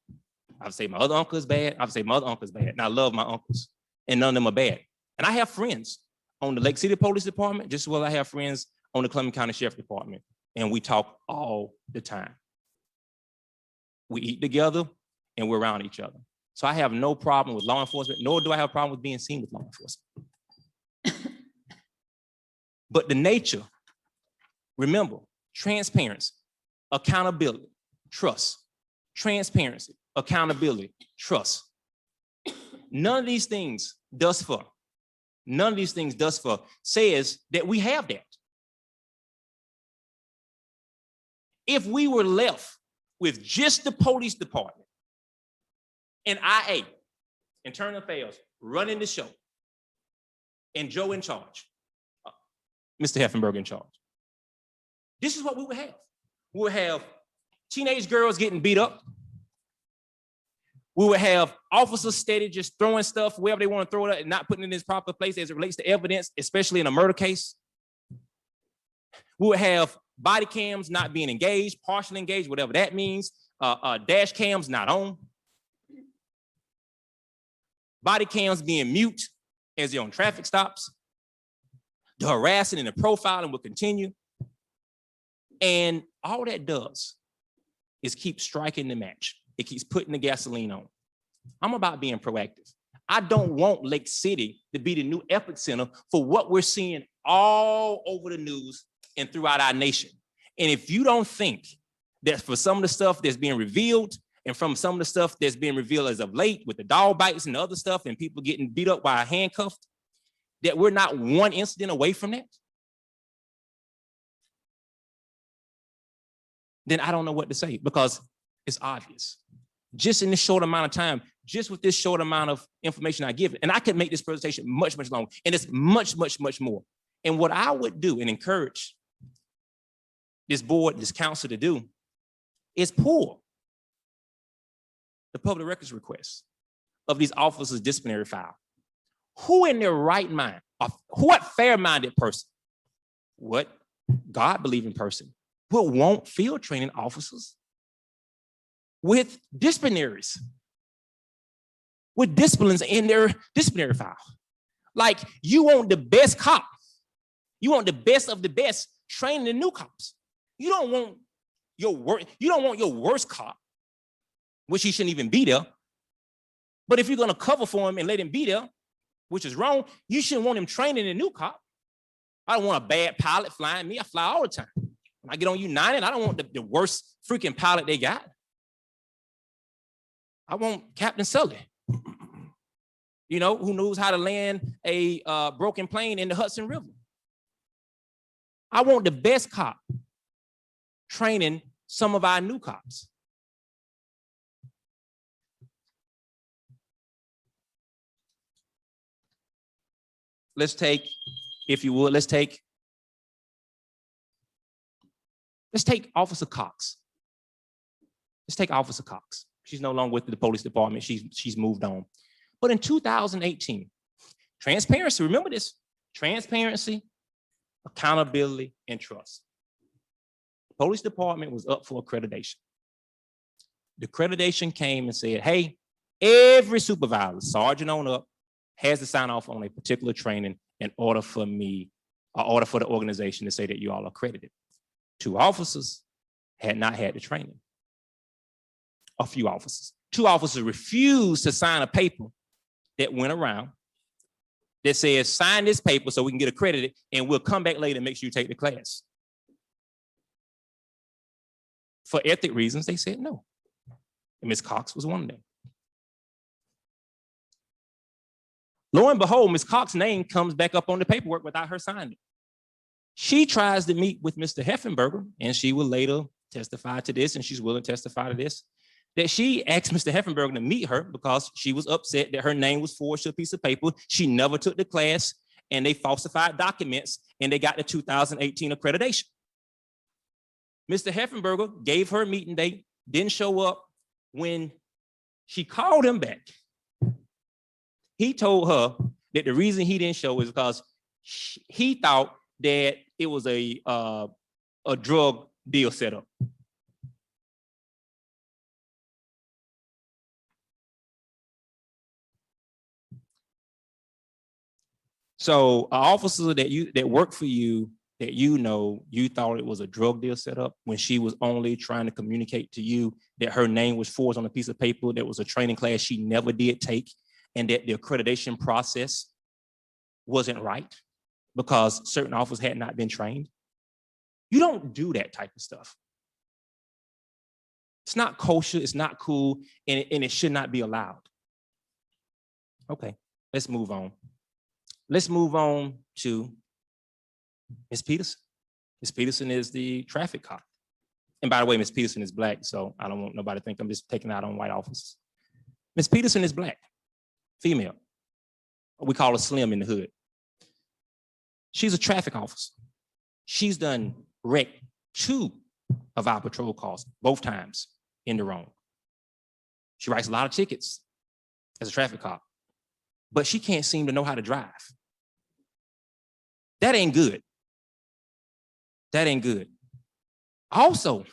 I would say my other uncle is bad. I would say my other uncle is bad. And I love my uncles, and none of them are bad. And I have friends on the Lake City Police Department, just as well I have friends on the Clemson County Sheriff Department, and we talk all the time. We eat together, and we're around each other. So I have no problem with law enforcement, nor do I have a problem with being seen with law enforcement. But the nature, remember, transparency, accountability, trust, transparency, accountability, trust. None of these things thus far says that we have that. If we were left with just the police department and IA, internal affairs, running the show, and Joe in charge, Mr. Heffenberg in charge, this is what we would have. We would have teenage girls getting beat up. We would have officers steady just throwing stuff wherever they want to throw it at and not putting it in its proper place as it relates to evidence, especially in a murder case. We would have body cams not being engaged, partially engaged, whatever that means. Dash cams not on. Body cams being mute as they're on traffic stops. The harassing and the profiling will continue. And all that does is keep striking the match. It keeps putting the gasoline on. I'm about being proactive. I don't want Lake City to be the new epicenter for what we're seeing all over the news and throughout our nation. And if you don't think that for some of the stuff that's being revealed and from some of the stuff that's being revealed as of late with the dog bites and the other stuff and people getting beat up while handcuffed, that we're not one incident away from that, then I don't know what to say, because it's obvious. Just in this short amount of time, just with this short amount of information I give, and I could make this presentation much, much longer, and it's much, much, much more. And what I would do and encourage this board, this council to do is pull the public records request of these officers' disciplinary file. Who in their right mind, what fair-minded person, what God-believing person will want field training officers with disciplinaries, with disciplines in their disciplinary file? Like, you want the best cop. You want the best of the best training the new cops. You don't want your worst cop, which he shouldn't even be there. But if you're gonna cover for him and let him be there, which is wrong, you shouldn't want him training a new cop. I don't want a bad pilot flying me. I fly all the time. When I get on United, I don't want the worst freaking pilot they got. I want Captain Sully, you know, who knows how to land a broken plane in the Hudson River. I want the best cop training some of our new cops. Let's take, if you would, let's take Officer Cox. Let's take Officer Cox. She's no longer with the police department. She's moved on. But in 2018, transparency, remember this, transparency, accountability, and trust. The police department was up for accreditation. The accreditation came and said, hey, every supervisor, sergeant on up, has to sign off on a particular training in order for the organization to say that you all are accredited. 2 officers had not had the training. A few officers. 2 officers refused to sign a paper that went around that says, sign this paper so we can get accredited, and we'll come back later and make sure you take the class. For ethic reasons, they said no. And Ms. Cox was one of them. Lo and behold, Ms. Cox's name comes back up on the paperwork without her signing it. She tries to meet with Mr. Heffenberger, and she will later testify to this, and she's willing to testify to this, that she asked Mr. Heffenberger to meet her because she was upset that her name was forged to a piece of paper. She never took the class, and they falsified documents, and they got the 2018 accreditation. Mr. Heffenberger gave her a meeting date, didn't show up. When she called him back, he told her that the reason he didn't show is because he thought that it was a drug deal set up. So an officer that worked for you, that you thought it was a drug deal set up when she was only trying to communicate to you that her name was forged on a piece of paper, that was a training class she never did take, and that the accreditation process wasn't right because certain officers had not been trained. You don't do that type of stuff. It's not kosher, it's not cool, and it should not be allowed. Okay, let's move on. Let's move on to Ms. Peterson. Ms. Peterson is the traffic cop. And by the way, Ms. Peterson is Black, so I don't want nobody to think I'm just taking out on white officers. Ms. Peterson is Black, female. We call her Slim in the hood. She's a traffic officer. She's done wrecked 2 of our patrol cars, both times in the wrong. She writes a lot of tickets as a traffic cop, but she can't seem to know how to drive. That ain't good. That ain't good. Also,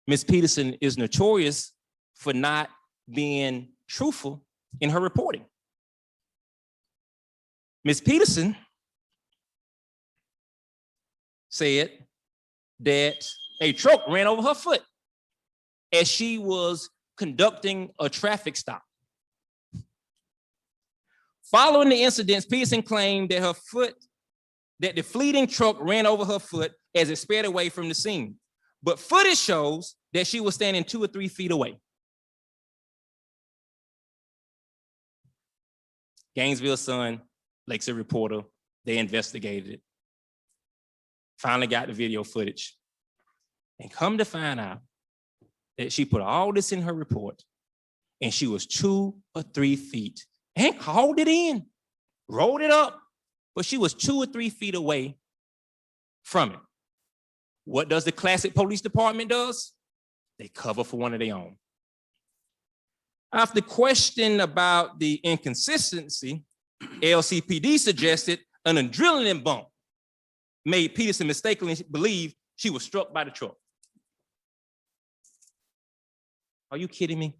Ms. Peterson is notorious for not being truthful in her reporting. Ms. Peterson said that a truck ran over her foot as she was conducting a traffic stop. Following the incidents, Peterson claimed that the fleeting truck ran over her foot as it sped away from the scene. But footage shows that she was standing 2 or 3 feet away. Gainesville Sun, Lake City Reporter, they investigated it. Finally got the video footage. And come to find out that she put all this in her report and she was 2 or 3 feet and called it in, rolled it up, but she was 2 or 3 feet away from it. What does the classic police department does? They cover for one of their own. After question about the inconsistency, LCPD suggested an adrenaline bump made Peterson mistakenly believe she was struck by the truck. Are you kidding me?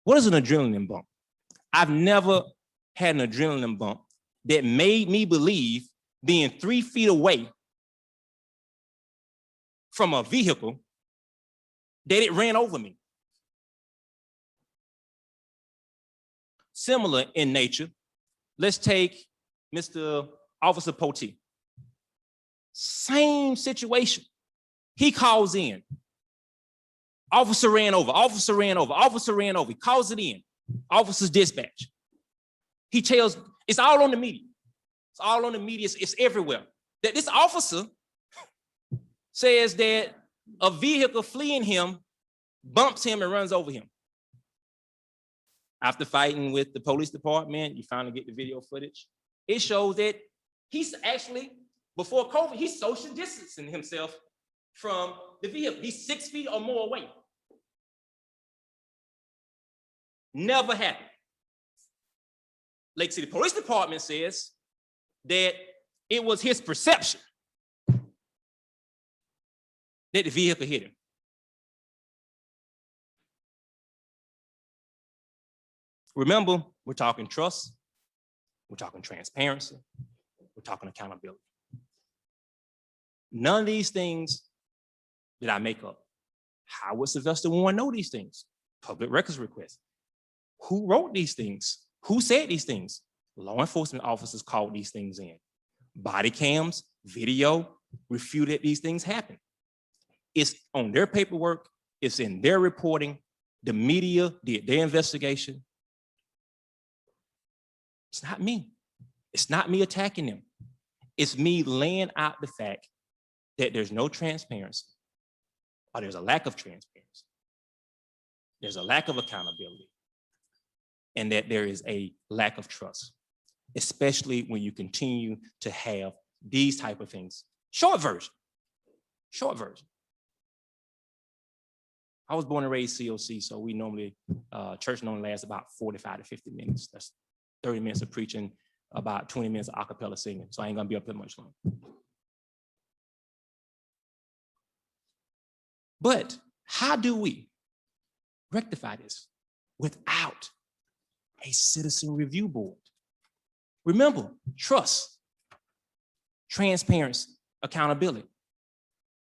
What is an adrenaline bump? I've never had an adrenaline bump that made me believe being 3 feet away from a vehicle that it ran over me. Similar in nature, let's take Mr. Officer Potee. Same situation. He calls in. Officer ran over, officer ran over, officer ran over. He calls it in. Officer's dispatch. He tells, it's all on the media. It's all on the media. It's everywhere. That this officer says that a vehicle fleeing him bumps him and runs over him. After fighting with the police department, you finally get the video footage. It shows that he's actually, before COVID, he's social distancing himself from the vehicle. He's 6 feet or more away. Never happened. Lake City Police Department says that it was his perception that the vehicle hit him. Remember, we're talking trust, we're talking transparency, we're talking accountability. None of these things did I make up. How would Sylvester Warren know these things? Public records request. Who wrote these things? Who said these things? Law enforcement officers called these things in. Body cams, video refuted these things happen. It's on their paperwork, it's in their reporting. The media did their investigation. It's not me. It's not me attacking them. It's me laying out the fact that there's no transparency, or there's a lack of transparency. There's a lack of accountability, and that there is a lack of trust, especially when you continue to have these type of things. Short version. I was born and raised COC, so we normally, church normally lasts about 45 to 50 minutes. That's 30 minutes of preaching, about 20 minutes of a cappella singing. So I ain't gonna be up there much longer. But how do we rectify this without a citizen review board? Remember, trust, transparency, accountability.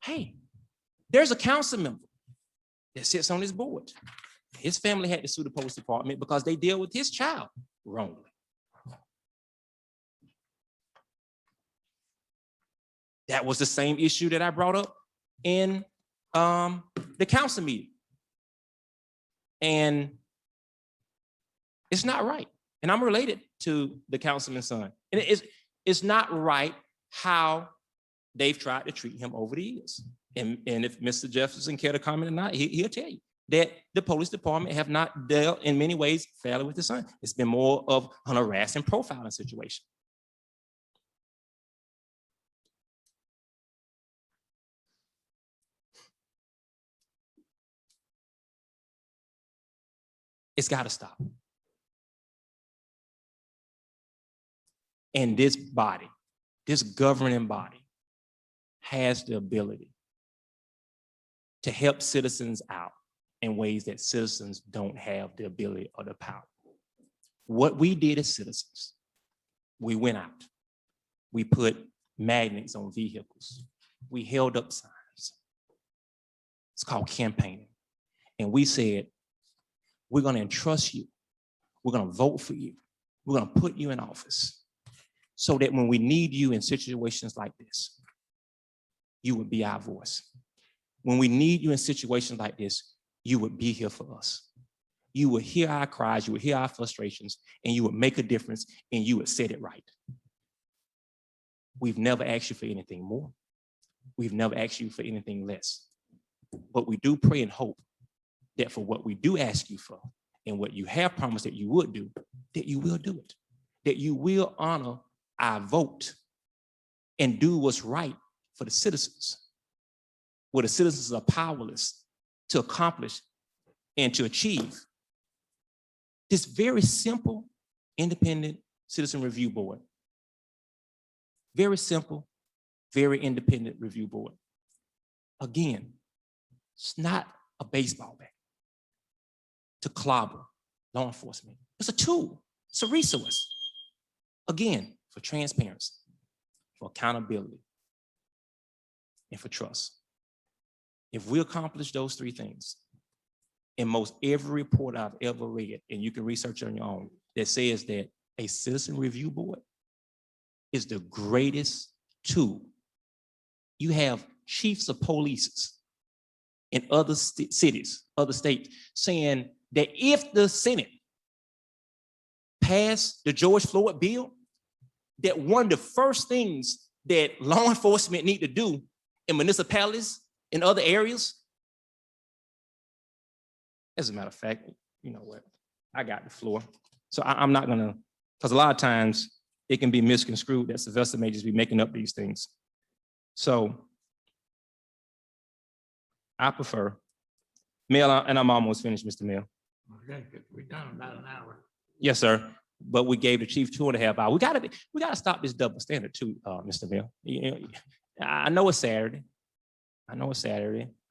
Hey, there's a council member that sits on this board. His family had to sue the police department because they deal with his child wrongly. That was the same issue that I brought up in the council meeting. And It's not right. And I'm related to the councilman's son. And it's not right how they've tried to treat him over the years. And if Mr. Jefferson care to comment or not, he'll tell you that the police department have not dealt in many ways fairly with the son. It's been more of an harassing profiling situation. It's got to stop. And this body, this governing body, has the ability to help citizens out in ways that citizens don't have the ability or the power. What we did as citizens, we went out, we put magnets on vehicles, we held up signs. It's called campaigning. And we said, we're going to entrust you, we're going to vote for you, we're going to put you in office so that when we need you in situations like this, you would be our voice. When we need you in situations like this, you would be here for us. You would hear our cries, you would hear our frustrations, and you would make a difference, and you would set it right. We've never asked you for anything more. We've never asked you for anything less. But we do pray and hope that for what we do ask you for, and what you have promised that you would do, that you will do it. That you will honor our vote and do what's right for the citizens, where the citizens are powerless to accomplish and to achieve. This very simple, independent citizen review board. Very simple, very independent review board. Again, it's not a baseball bat to clobber law enforcement. It's a tool, it's a resource. Again, for transparency, for accountability, and for trust. If we accomplish those three things, in most every report I've ever read, and you can research on your own, that says that a citizen review board is the greatest tool. You have chiefs of police in other cities, other states, saying that if the Senate passed the George Floyd bill, that one of the first things that law enforcement need to do in municipalities, in other areas. As a matter of fact, you know what? I got the floor. So I'm not gonna, because a lot of times it can be misconstrued that Sylvester may just be making up these things. So I prefer, Mel, and I'm almost finished, Mr. Mel. Okay, we're done in about an hour. Yes, sir. But we gave the chief 2.5 hours. We gotta stop this double standard too, Mr. Mel. You know, I know it's Saturday.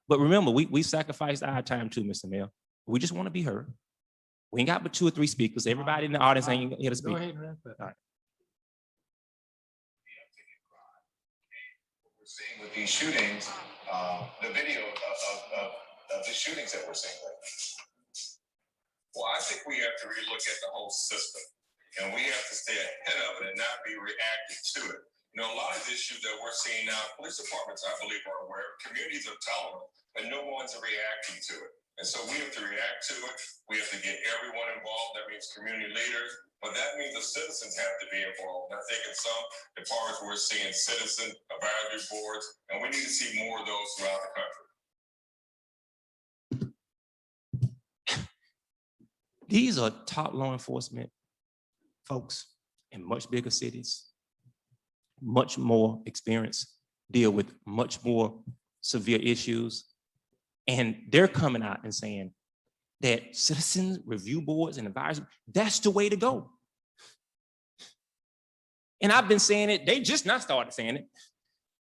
But remember, we sacrificed our time too, Mr. Mel. We just want to be heard. We ain't got but 2 or 3 speakers. Everybody in the audience ain't here to speak. Go ahead and wrap up. All right. What we're seeing with these shootings, the video of the shootings that we're seeing lately. Well, I think we have to relook at the whole system, and we have to stay ahead of it and not be reactive to it. You know, a lot of the issues that we're seeing now, police departments, I believe, are aware, communities are telling them, but no one's reacting to it. And so we have to react to it. We have to get everyone involved. That means community leaders, but that means the citizens have to be involved. And I think in some departments we're seeing citizen advisory boards, and we need to see more of those throughout the country. These are top law enforcement folks in much bigger cities, much more experience, deal with much more severe issues. And they're coming out and saying that citizen review boards and advisory, that's the way to go. And I've been saying it, they just not started saying it.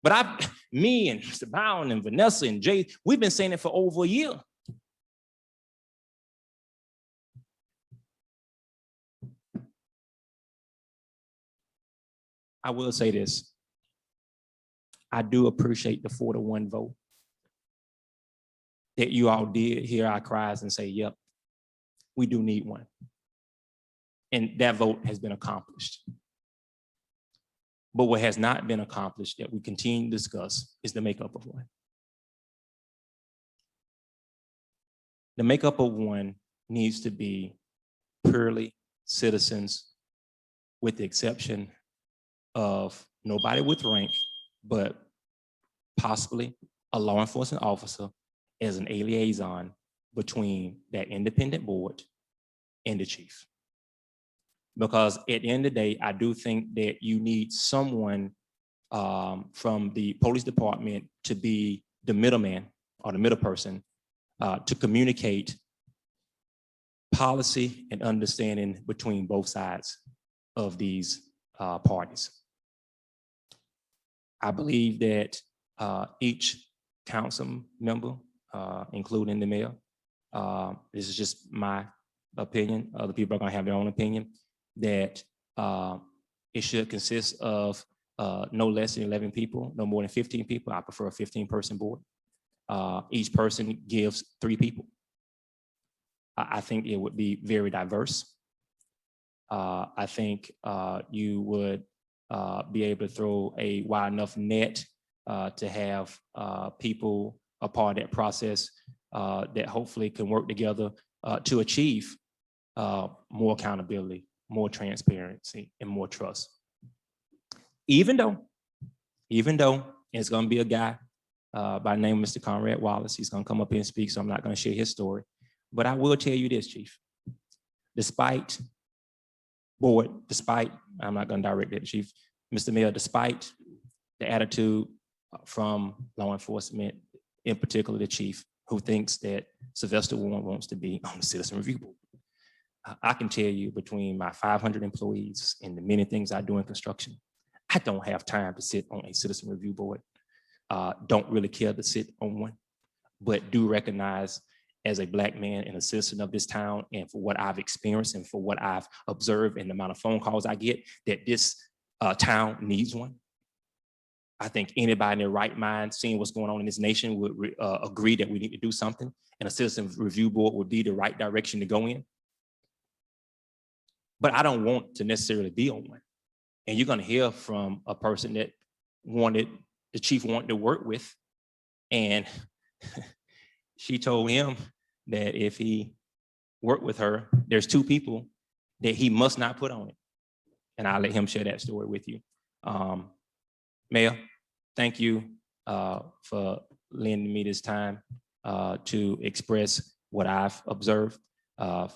But me and Mr. Brown and Vanessa and Jay, we've been saying it for over a year. I will say this. I do appreciate the 4-1 vote that you all did hear our cries and say, yep, we do need one. And that vote has been accomplished. But what has not been accomplished that we continue to discuss is the makeup of one. The makeup of one needs to be purely citizens, with the exception of nobody with rank, but possibly a law enforcement officer as a liaison between that independent board and the chief. Because at the end of the day, I do think that you need someone from the police department to be the middleman or the middle person to communicate policy and understanding between both sides of these parties. I believe that each council member, including the mayor, this is just my opinion, other people are gonna have their own opinion, that it should consist of no less than 11 people, no more than 15 people. I prefer a 15-person board. Each person gives 3 people. I think it would be very diverse. I think you would be able to throw a wide enough net to have people a part of that process that hopefully can work together to achieve more accountability, more transparency, and more trust. Even though it's gonna be a guy by the name of Mr. Conrad Wallace, he's gonna come up here and speak, so I'm not gonna share his story. But I will tell you this, Chief. Despite, I'm not gonna direct it, Chief, Mr. Mayor, despite the attitude from law enforcement, in particular the chief, who thinks that Sylvester Warren wants to be on the Citizen Review Board. I can tell you, between my 500 employees and the many things I do in construction, I don't have time to sit on a Citizen Review Board. Don't really care to sit on one, but do recognize as a Black man and a citizen of this town, and for what I've experienced and for what I've observed and the amount of phone calls I get, that this town needs one. I think anybody in their right mind, seeing what's going on in this nation, would agree that we need to do something, and a Citizen Review Board would be the right direction to go in. But I don't want to necessarily be on one. And you're gonna hear from a person that the chief wanted to work with, and she told him that if he worked with her, there's 2 people that he must not put on it. And I'll let him share that story with you. Mayor, thank you for lending me this time to express what I've observed, to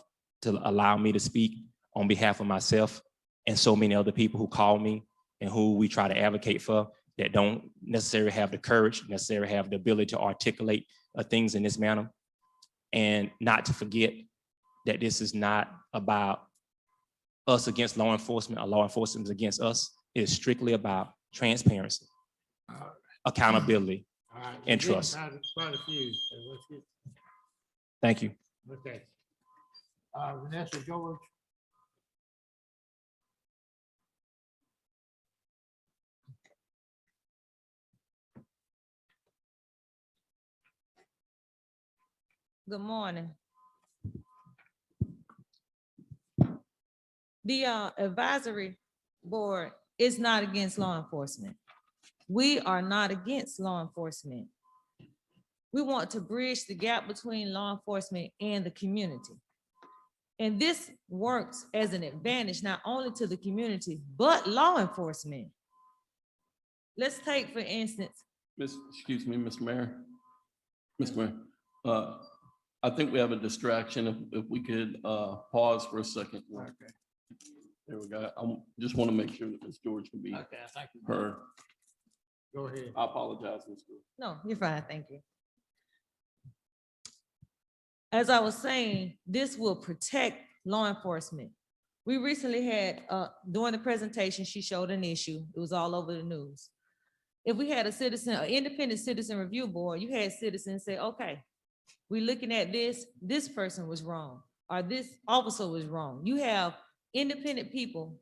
allow me to speak on behalf of myself and so many other people who call me and who we try to advocate for, that don't necessarily have the courage, necessarily have the ability to articulate things in this manner. And not to forget that this is not about us against law enforcement or law enforcement against us. It is strictly about transparency, accountability, and trust. Quite a few. So let's get- Thank you. Okay. Vanessa George. Good morning. The advisory board is not against law enforcement. We are not against law enforcement. We want to bridge the gap between law enforcement and the community. And this works as an advantage not only to the community, but law enforcement. Let's take, for instance, Excuse me, Mr. Mayor. Mr. Mayor, I think we have a distraction. If we could pause for a second. Okay. There we go. I just want to make sure that Ms. George can be Okay, thank you. heard. Go ahead. I apologize, Ms. George. no, you're fine, thank you. As I was saying, this will protect law enforcement. We recently had, during the presentation, she showed an issue. It was all over the news. If we had an independent citizen review board, you had citizens say, okay, we're looking at this person was wrong, or this officer was wrong. You have independent people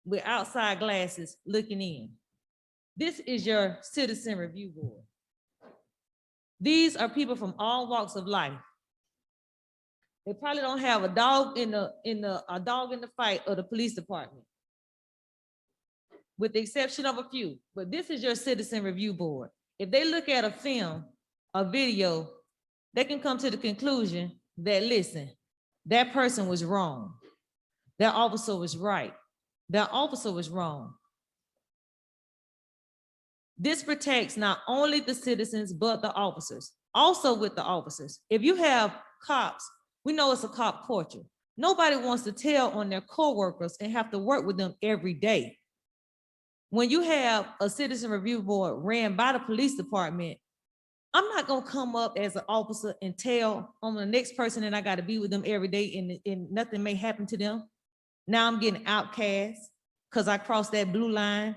with outside glasses looking in. This is your citizen review board. These are people from all walks of life. They probably don't have a dog in the fight of the police department, with the exception of a few. But this is your citizen review board. If they look at a film, a video, they can come to the conclusion that, listen, that person was wrong. That officer was right. That officer was wrong. This protects not only the citizens, but the officers. Also with the officers, if you have cops, we know it's a cop culture. Nobody wants to tell on their coworkers and have to work with them every day. When you have a citizen review board ran by the police department, I'm not gonna come up as an officer and tell on the next person that I gotta be with them every day and nothing may happen to them. Now I'm getting outcast because I crossed that blue line.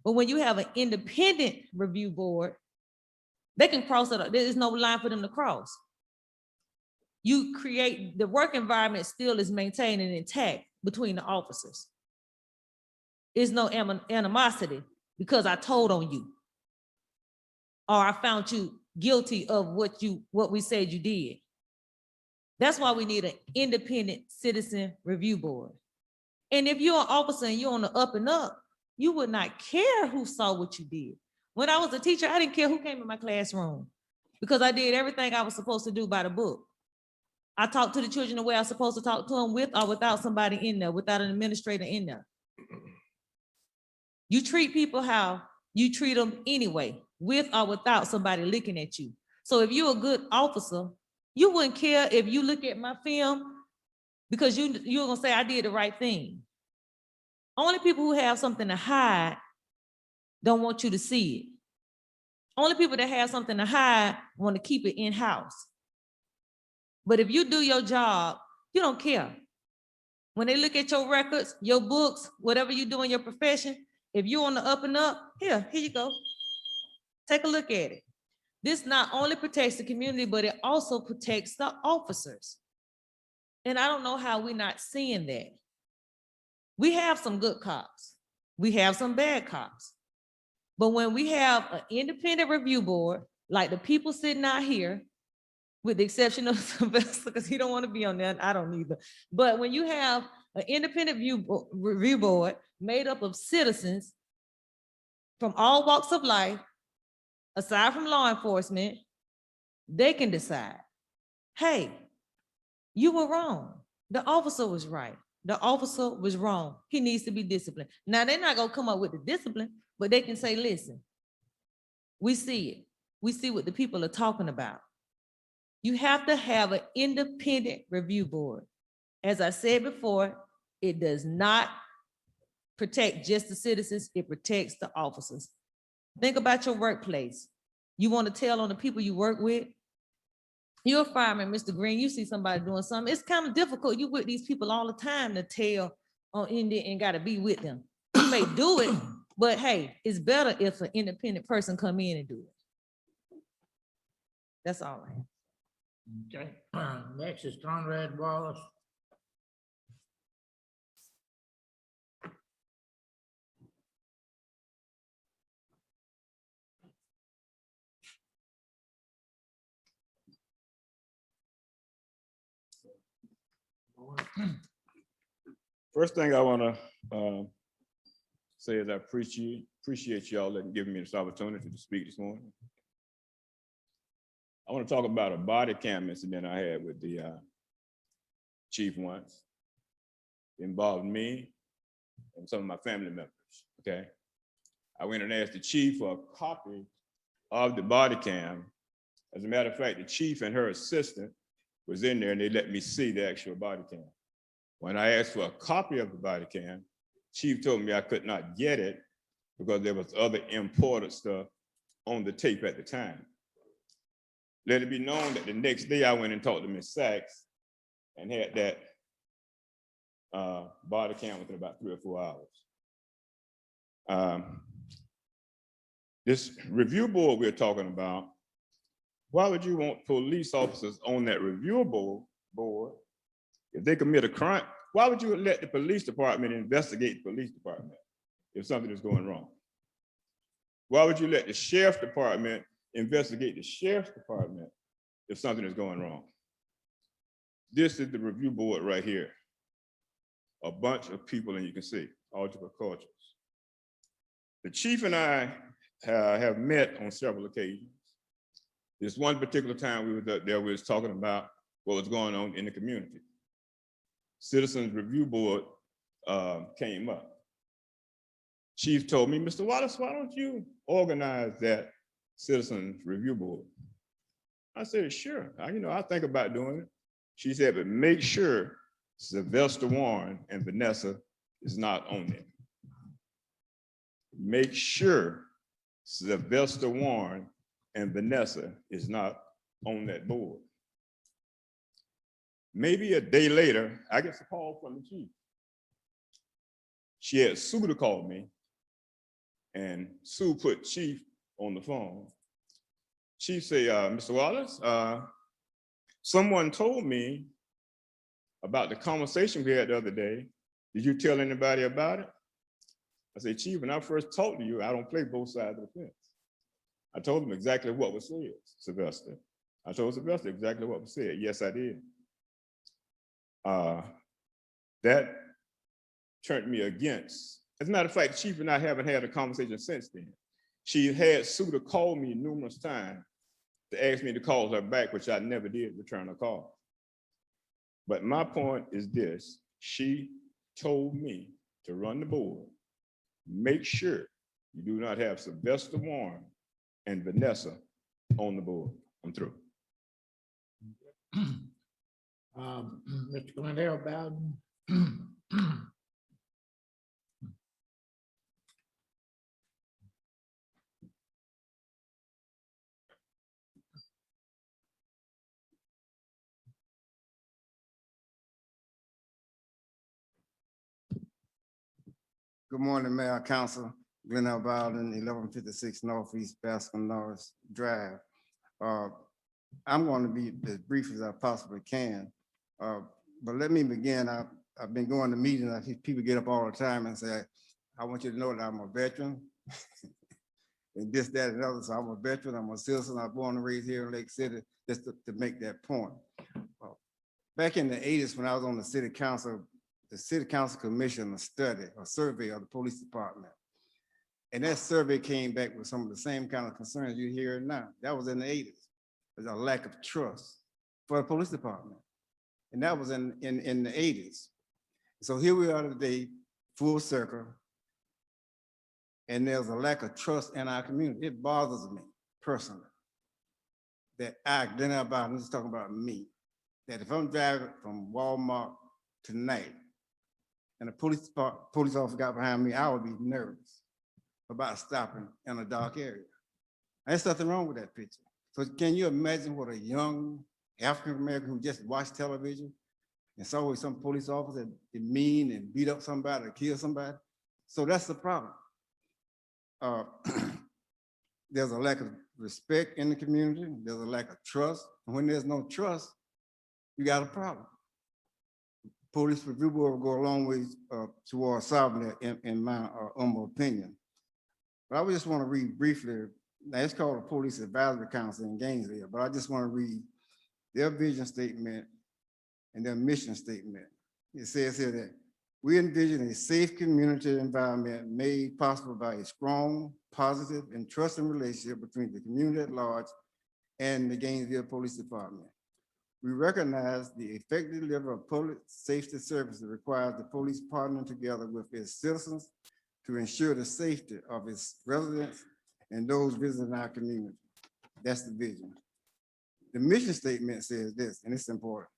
But when you have an independent review board, they can cross it. There is no line for them to cross. You create, the work environment still is maintained and intact between the officers. There's no animosity because I told on you, or I found you guilty of what we said you did. That's why we need an independent citizen review board. And if you're an officer and you're on the up and up, you would not care who saw what you did. When I was a teacher, I didn't care who came in my classroom because I did everything I was supposed to do by the book. I talked to the children the way I was supposed to talk to them, with or without somebody in there, without an administrator in there. You treat people how you treat them anyway, with or without somebody looking at you. So if you're a good officer, you wouldn't care if you look at my film because you're gonna say I did the right thing. Only people who have something to hide don't want you to see it. Only people that have something to hide want to keep it in-house. But if you do your job, you don't care. When they look at your records, your books, whatever you do in your profession, if you're on the up and up, here you go. Take a look at it. This not only protects the community, but it also protects the officers. And I don't know how we're not seeing that. We have some good cops. We have some bad cops. But when we have an independent review board, like the people sitting out here, with the exception of Sylvester, because he don't want to be on that, I don't either. But when you have an independent review board made up of citizens from all walks of life, aside from law enforcement, they can decide, hey, you were wrong. The officer was right. The officer was wrong. He needs to be disciplined. Now, they're not going to come up with the discipline, but they can say, listen, we see it. We see what the people are talking about. You have to have an independent review board. As I said before, it does not protect just the citizens, it protects the officers. Think about your workplace. You want to tell on the people you work with? You're a fireman, Mr. Green, you see somebody doing something, it's kind of difficult. You with these people all the time to tell on Indian and gotta be with them. You may do it, but hey, it's better if an independent person come in and do it. That's all I have. Okay, next is Conrad Wallace. First thing I want to say is I appreciate y'all letting giving me this opportunity to speak this morning. I want to talk about a body cam incident I had with the chief once. It involved me and some of my family members, okay? I went and asked the chief for a copy of the body cam. As a matter of fact, the chief and her assistant was in there and they let me see the actual body cam. When I asked for a copy of the body cam, chief told me I could not get it because there was other imported stuff on the tape at the time. Let it be known that the next day I went and talked to Ms. Sachs and had that body cam within about 3 or 4 hours. This review board we're talking about, why would you want police officers on that review board if they commit a crime? Why would you let the police department investigate the police department if something is going wrong? Why would you let the sheriff's department investigate the sheriff's department if something is going wrong? This is the review board right here. A bunch of people, and you can see all different cultures. The chief and I have met on several occasions. This one particular time we were there, we was talking about what was going on in the community. Citizens Review Board came up. Chief told me, Mr. Wallace, why don't you organize that Citizens Review Board? I said, sure, I think about doing it. She said, but make sure Sylvester Warren and Vanessa is not on it. Make sure Sylvester Warren and Vanessa is not on that board. Maybe a day later, I get a call from the chief. She had Sue to call me, and Sue put Chief on the phone. Chief say, Mr. Wallace, someone told me about the conversation we had the other day. Did you tell anybody about it? I said, Chief, when I first talked to you, I don't play both sides of the fence. I told him exactly what was said, Sylvester. I told Sylvester exactly what was said. Yes, I did. That turned me against. As a matter of fact, Chief and I haven't had a conversation since then. She had Sue to call me numerous times to ask me to call her back, which I never did return a call. But my point is this: she told me to run the board. Make sure you do not have Sylvester Warren and Vanessa on the board. I'm through. Mr. Glendale Bowden. Good morning, Mayor, Council. Glendale Bowden, 1156 Northeast Bascom Norris Drive. I'm going to be as brief as I possibly can. But let me begin. I've been going to meetings. I see people get up all the time and say, I want you to know that I'm a veteran. And this, that, and other. So I'm a veteran, I'm a citizen. I was born and raised here in Lake City, just to make that point. Back in the 80s, when I was on the city council commissioned a study, a survey of the police department. And that survey came back with some of the same kind of concerns you hear now. That was in the 80s. There's a lack of trust for the police department. And that was in the 80s. So here we are today, full circle. And there's a lack of trust in our community. It bothers me personally that I'm just talking about me, that if I'm driving from Walmart tonight and a police officer got behind me, I would be nervous about stopping in a dark area. There's nothing wrong with that picture. So can you imagine what a young African-American who just watched television and saw with some police officer that mean and beat up somebody or kill somebody? So that's the problem. There's a lack of respect in the community. There's a lack of trust. And when there's no trust, you got a problem. Police Review Board will go a long way towards solving that, in my humble opinion. But I would just want to read briefly. Now it's called the Police Advisory Council in Gainesville, but I just want to read their vision statement and their mission statement. It says here that we envision a safe community environment made possible by a strong, positive, and trusting relationship between the community at large and the Gainesville Police Department. We recognize the effective delivery of public safety services requires the police partnering together with its citizens to ensure the safety of its residents and those visiting our community. That's the vision. The mission statement says this, and it's important.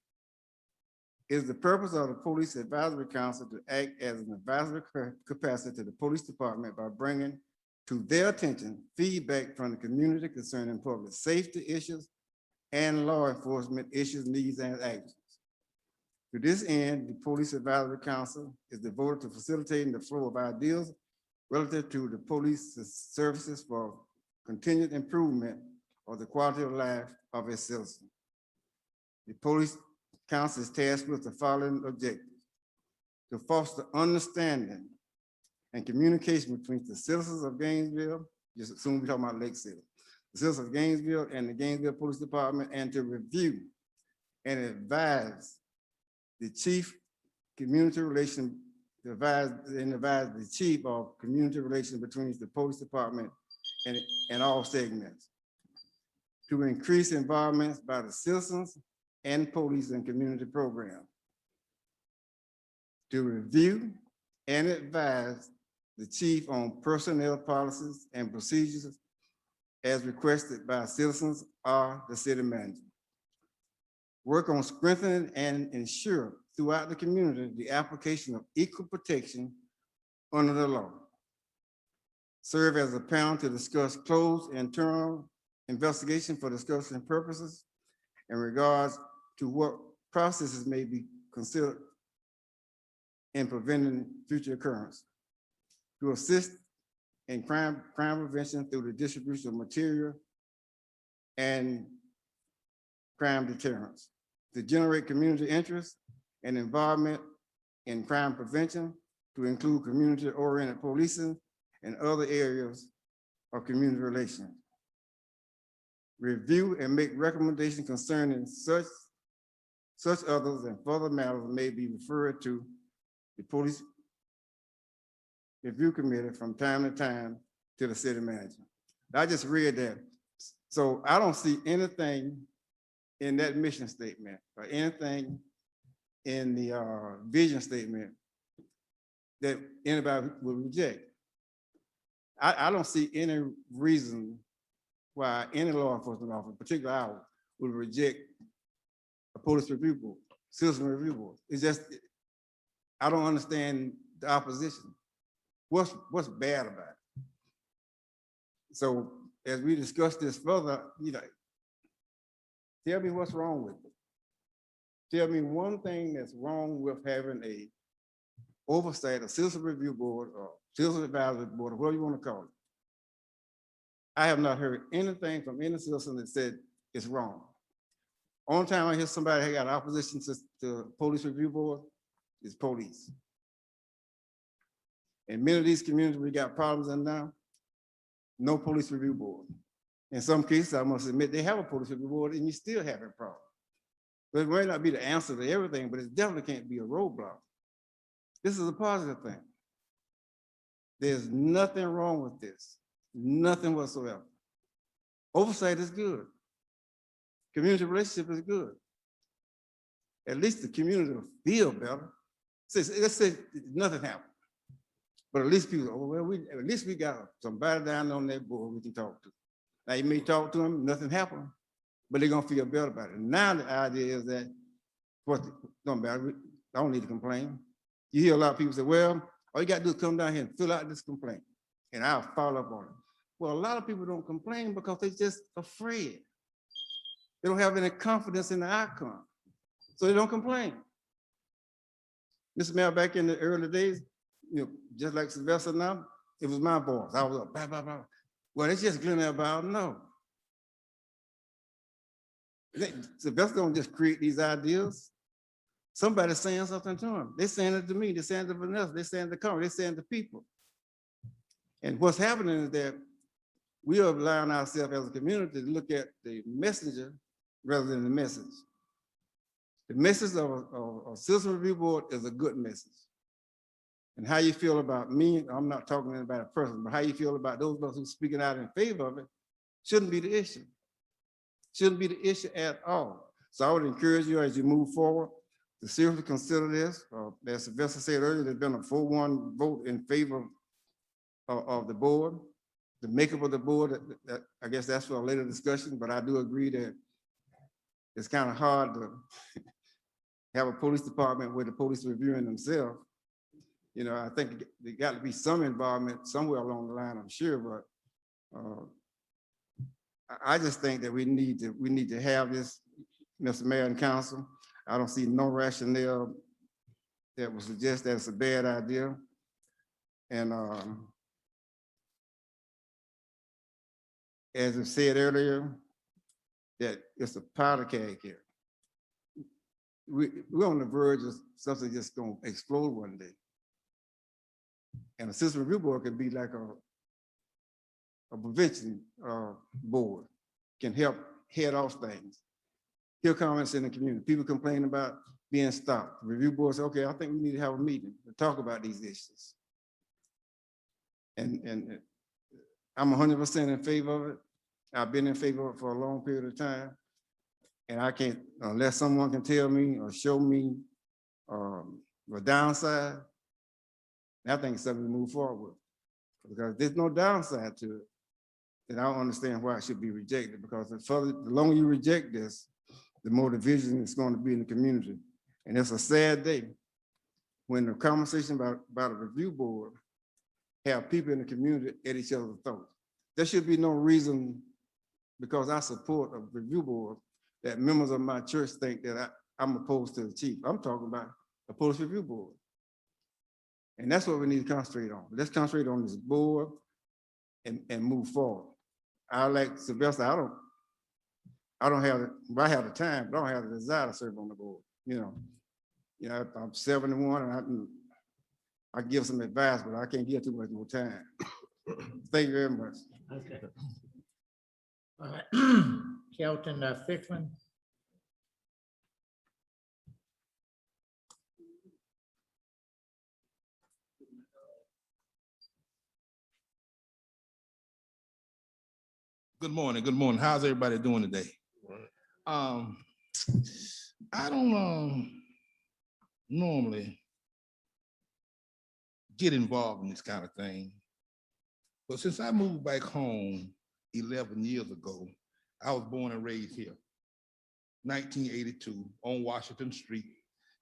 It is the purpose of the Police Advisory Council to act as an advisory capacity to the police department by bringing to their attention feedback from the community concerning public safety issues and law enforcement issues, needs, and actions. To this end, the Police Advisory Council is devoted to facilitating the flow of ideas relative to the police services for continued improvement of the quality of life of its citizens. The Police Council is tasked with the following objectives: to foster understanding and communication between the citizens of Gainesville, just soon we're talking about Lake City, the citizens of Gainesville and the Gainesville Police Department, and to review and advise the chief community relations, advise the chief of community relations between the police department and all segments, to increase involvement by the citizens and police and community programs, to review and advise the chief on personnel policies and procedures as requested by citizens or the city manager. Work on strengthening and ensure throughout the community the application of equal protection under the law. Serve as a panel to discuss closed internal investigation for discussion purposes in regards to what processes may be considered in preventing future occurrence. To assist in crime prevention through the distribution of material and crime deterrence. To generate community interest and involvement in crime prevention, to include community-oriented policing and other areas of community relations. Review and make recommendations concerning such others and further matters may be referred to the Police Review Committee from time to time to the city manager. I just read that. So I don't see anything in that mission statement or anything in the vision statement that anybody would reject. I don't see any reason why any law enforcement officer, particularly ours, would reject a police review board, citizen review board. It's just, I don't understand the opposition. What's bad about it? So as we discuss this further, tell me what's wrong with it. Tell me one thing that's wrong with having a oversight, a citizen review board or citizen advisory board, or whatever you want to call it. I have not heard anything from any citizen that said it's wrong. Only time I hear somebody who got opposition to police review board is police. In many of these communities we got problems in now, no police review board. In some cases, I must admit, they have a police review board and you still having problems. But it may not be the answer to everything, but it definitely can't be a roadblock. This is a positive thing. There's nothing wrong with this, nothing whatsoever. Oversight is good. Community relationship is good. At least the community will feel better. Let's say nothing happened. But at least people, at least we got somebody down on that board we can talk to. Now you may talk to them, nothing happened, but they're gonna feel better about it. Now the idea is that, don't matter, I don't need to complain. You hear a lot of people say, well, all you gotta do is come down here and fill out this complaint and I'll follow up on it. Well, a lot of people don't complain because they're just afraid. They don't have any confidence in the outcome. So they don't complain. Mr. Mayor, back in the early days, just like Sylvester now, it was my voice. I was up, blah, blah, blah. Well, it's just Glenn about no. Sylvester don't just create these ideas. Somebody's saying something to him. They're saying it to me, they're saying it to Vanessa, they're saying it to Congress, they're saying it to people. And what's happening is that we are allowing ourselves as a community to look at the messenger rather than the message. The message of a citizen review board is a good message. And how you feel about me, I'm not talking about a person, but how you feel about those of us who are speaking out in favor of it shouldn't be the issue. Shouldn't be the issue at all. So I would encourage you as you move forward to seriously consider this. As Sylvester said earlier, there's been a 4-1 vote in favor of the board. The makeup of the board, I guess that's for a later discussion, but I do agree that it's kind of hard to have a police department where the police are reviewing themselves. I think there got to be some involvement somewhere along the line, I'm sure, but I just think that we need to have this, Mr. Mayor and Council. I don't see no rationale that would suggest that it's a bad idea. And as I said earlier, that it's a powder keg here. We're on the verge of something just gonna explode one day. And a citizen review board could be like a prevention board, can help head off things. Hear comments in the community. People complain about being stopped. The review board says, okay, I think we need to have a meeting to talk about these issues. And I'm 100% in favor of it. I've been in favor of it for a long period of time. And I can't, unless someone can tell me or show me the downside, And I think it's something to move forward with. Because there's no downside to it. And I don't understand why it should be rejected, because the longer you reject this, the more division it's going to be in the community. And it's a sad day when the conversation about a review board have people in the community at each other's throats. There should be no reason, because I support a review board, that members of my church think that I'm opposed to the chief. I'm talking about a police review board. And that's what we need to concentrate on. Let's concentrate on this board and move forward. I like Sylvester, I don't have, I have the time, but I don't have the desire to serve on the board, you know. I'm 71 and I give some advice, but I can't give too much more time. Thank you very much. Okay. All right. Kelton Fickman. Good morning. Good morning. How's everybody doing today? I don't normally get involved in this kind of thing, but since I moved back home 11 years ago, I was born and raised here. 1982 on Washington Street.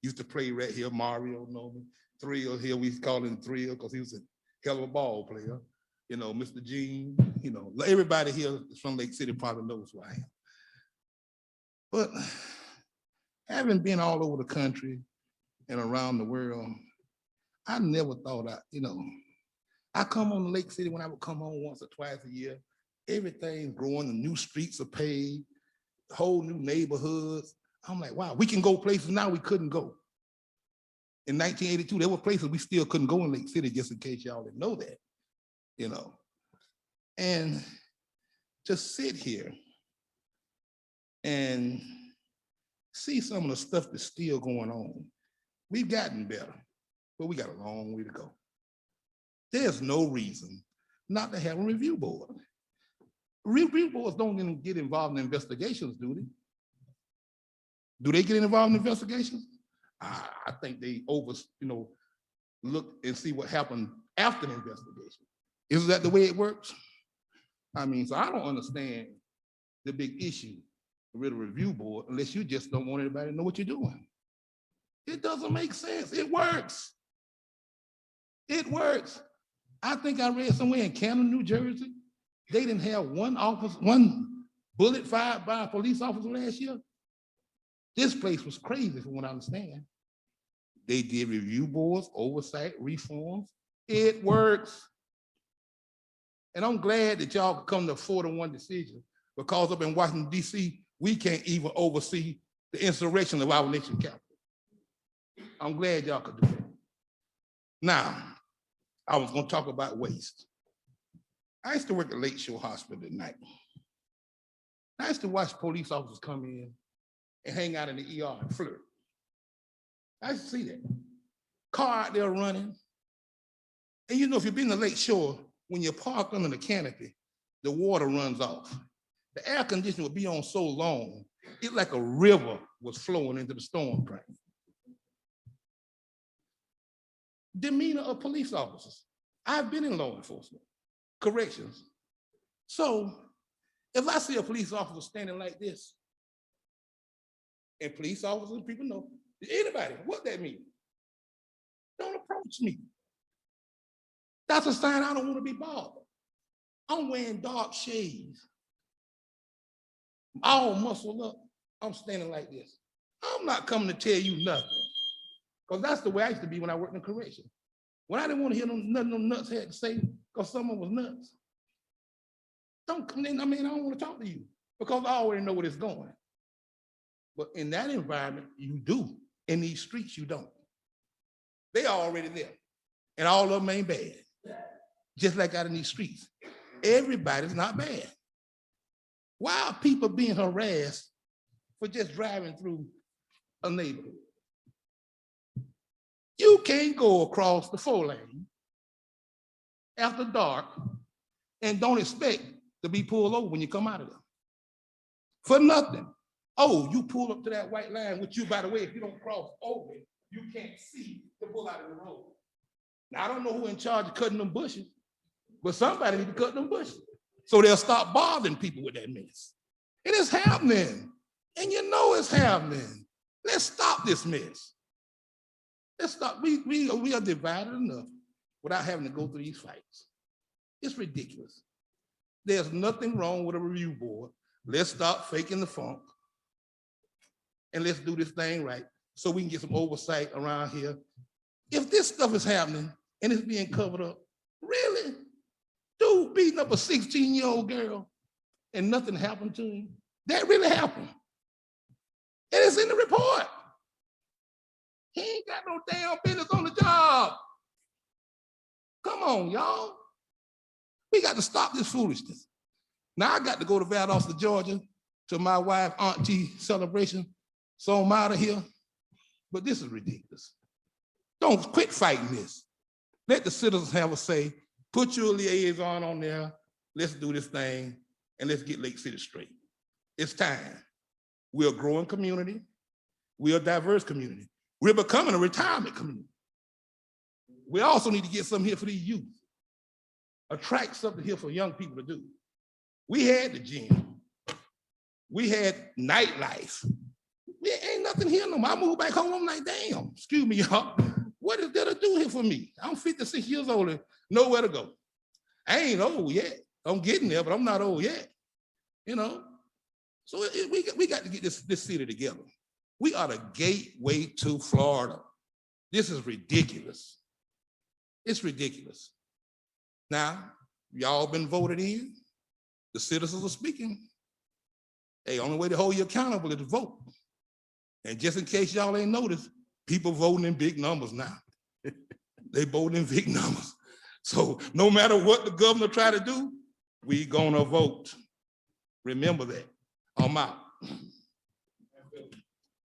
Used to play right here. Mario know me. Thrill here. We call him Thrill because he was a hell of a ball player. You know, Mr. Gene, you know, everybody here from Lake City probably knows who I am. But having been all over the country and around the world, I never thought I come on to Lake City when I would come home once or twice a year. Everything's growing, the new streets are paved, whole new neighborhoods. I'm like, wow, we can go places now we couldn't go. In 1982, there were places we still couldn't go in Lake City, just in case y'all didn't know that. You know, and to sit here and see some of the stuff that's still going on. We've gotten better, but we got a long way to go. There's no reason not to have a review board. Review boards don't even get involved in investigations, do they? Do they get involved in investigations? I think they look and see what happened after the investigation. Is that the way it works? I mean, so I don't understand the big issue with a review board unless you just don't want anybody to know what you're doing. It doesn't make sense. It works. It works. I think I read somewhere in Camden, New Jersey, they didn't have one bullet fired by a police officer last year. This place was crazy from what I understand. They did review boards, oversight, reforms. It works. And I'm glad that y'all could come to a 4-1 decision, because up in Washington, D.C., we can't even oversee the insurrection of our nation's capital. I'm glad y'all could do that. Now, I was going to talk about waste. I used to work at Lake Shore Hospital at night. I used to watch police officers come in and hang out in the ER and flirt. I used to see that. Car out there running. And you know, if you've been to Lake Shore, when you park under the canopy, the water runs off. The air conditioner would be on so long, it's like a river was flowing into the storm drain. Demeanor of police officers. I've been in law enforcement, corrections. So if I see a police officer standing like this, and police officers, people know, anybody, what that mean? Don't approach me. That's a sign I don't want to be bothered. I'm wearing dark shades, all muscled up. I'm standing like this. I'm not coming to tell you nothing, because that's the way I used to be when I worked in correction. When I didn't want to hear nothing them nuts had to say, because someone was nuts. Don't come in, I don't want to talk to you, because I already know where it's going. But in that environment, you do. In these streets, you don't. They are already there, and all of them ain't bad. Just like out in these streets. Everybody's not bad. Why are people being harassed for just driving through a neighborhood? You can't go across the 4-lane after dark and don't expect to be pulled over when you come out of there. For nothing. Oh, you pull up to that white line, which you, by the way, if you don't cross over, you can't see to pull out of the road. Now, I don't know who in charge of cutting them bushes, but somebody need to cut them bushes so they'll stop bothering people with that mess. It is happening, and you know it's happening. Let's stop this mess. Let's stop. We are divided enough without having to go through these fights. It's ridiculous. There's nothing wrong with a review board. Let's stop faking the funk and let's do this thing right so we can get some oversight around here. If this stuff is happening and it's being covered up, really? Dude beating up a 16-year-old girl and nothing happened to him? That really happened. And it's in the report. He ain't got no damn business on the job. Come on, y'all. We got to stop this foolishness. Now I got to go to Valdosta, Georgia to my wife auntie celebration. So I'm out of here. But this is ridiculous. Don't quit fighting this. Let the citizens have a say. Put your liaison on there. Let's do this thing and let's get Lake City straight. It's time. We're a growing community. We're a diverse community. We're becoming a retirement community. We also need to get something here for these youth. Attract something here for young people to do. We had the gym. We had nightlife. There ain't nothing here no more. I moved back home, I'm like, damn, excuse me, y'all. What is there to do here for me? I'm 56 years old and nowhere to go. I ain't old yet. I'm getting there, but I'm not old yet. You know? So we got to get this city together. We are the gateway to Florida. This is ridiculous. It's ridiculous. Now, y'all been voted in. The citizens are speaking. Hey, only way to hold you accountable is to vote. And just in case y'all ain't noticed, people voting in big numbers now. They voting in big numbers. So no matter what the governor try to do, we gonna vote. Remember that. I'm out.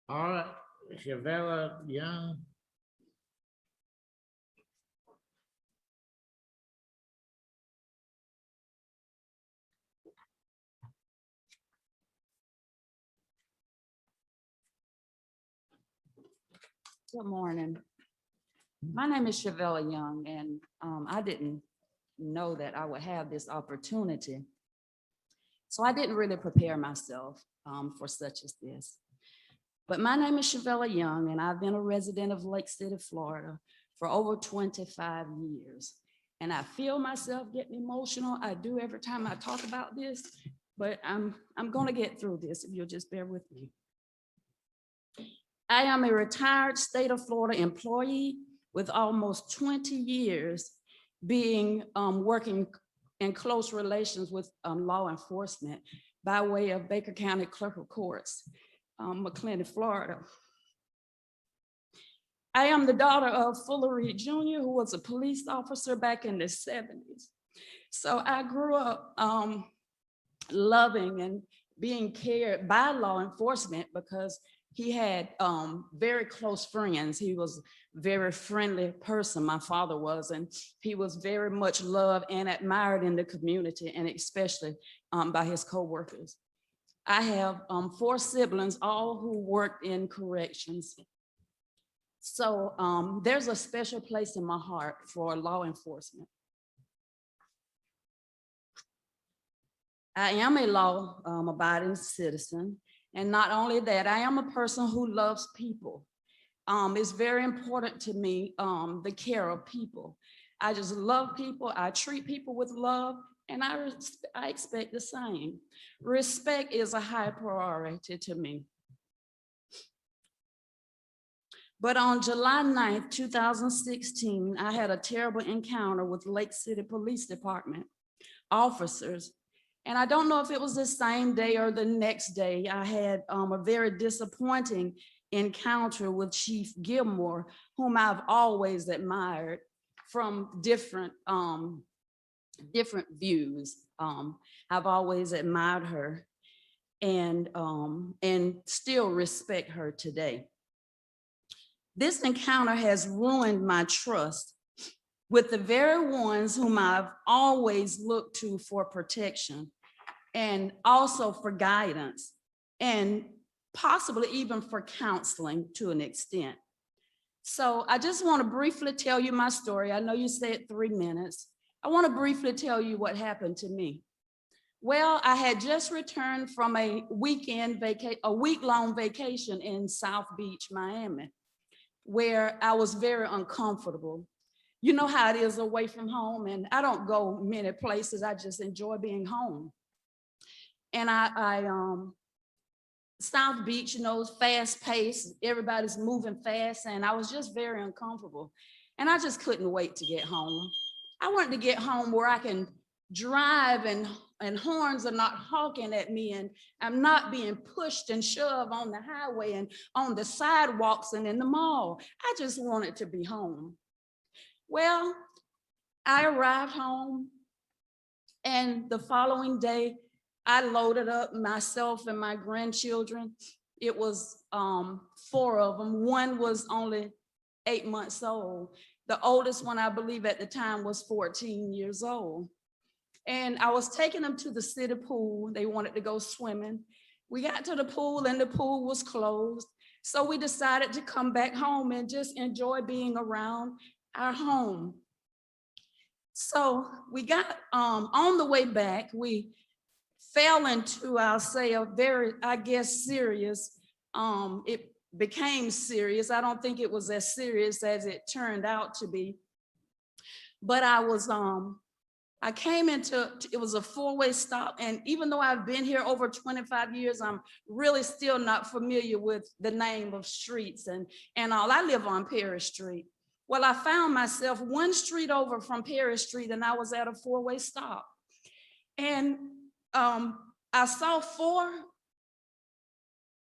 All right, Shavella Young. Good morning. My name is Shavella Young, and I didn't know that I would have this opportunity. So I didn't really prepare myself for such as this. But my name is Shavella Young, and I've been a resident of Lake City, Florida for over 25 years. And I feel myself getting emotional. I do every time I talk about this, but I'm gonna get through this if you'll just bear with me. I am a retired state of Florida employee with almost 20 years being working in close relations with law enforcement by way of Baker County Clerk of Courts, McClenny, Florida. I am the daughter of Fuller Reed Jr., who was a police officer back in the 70s. So I grew up loving and being cared by law enforcement because he had very close friends. He was a very friendly person, my father was, and he was very much loved and admired in the community, and especially by his coworkers. I have 4 siblings, all who worked in corrections. So there's a special place in my heart for law enforcement. I am a law-abiding citizen. And not only that, I am a person who loves people. It's very important to me, the care of people. I just love people. I treat people with love, and I expect the same. Respect is a high priority to me. But on July 9th, 2016, I had a terrible encounter with Lake City Police Department officers. And I don't know if it was the same day or the next day. I had a very disappointing encounter with Chief Gilmore, whom I've always admired from different views. I've always admired her and still respect her today. This encounter has ruined my trust with the very ones whom I've always looked to for protection and also for guidance and possibly even for counseling to an extent. So I just want to briefly tell you my story. I know you said 3 minutes. I want to briefly tell you what happened to me. Well, I had just returned from a week-long vacation in South Beach, Miami, where I was very uncomfortable. You know how it is away from home, and I don't go many places. I just enjoy being home. And South Beach, you know, fast paced, everybody's moving fast, and I was just very uncomfortable. And I just couldn't wait to get home. I wanted to get home where I can drive and horns are not honking at me, and I'm not being pushed and shoved on the highway and on the sidewalks and in the mall. I just wanted to be home. Well, I arrived home, and the following day, I loaded up myself and my grandchildren. It was 4 of them. One was only 8 months old. The oldest one, I believe at the time, was 14 years old. And I was taking them to the city pool. They wanted to go swimming. We got to the pool and the pool was closed. So we decided to come back home and just enjoy being around our home. So we got on the way back, we fell into, I'll say, a very, I guess, serious, it became serious. I don't think it was as serious as it turned out to be. But I came into, it was a 4-way stop. And even though I've been here over 25 years, I'm really still not familiar with the name of streets and all. I live on Perry Street. Well, I found myself 1 street over from Perry Street, and I was at a 4-way stop. And I saw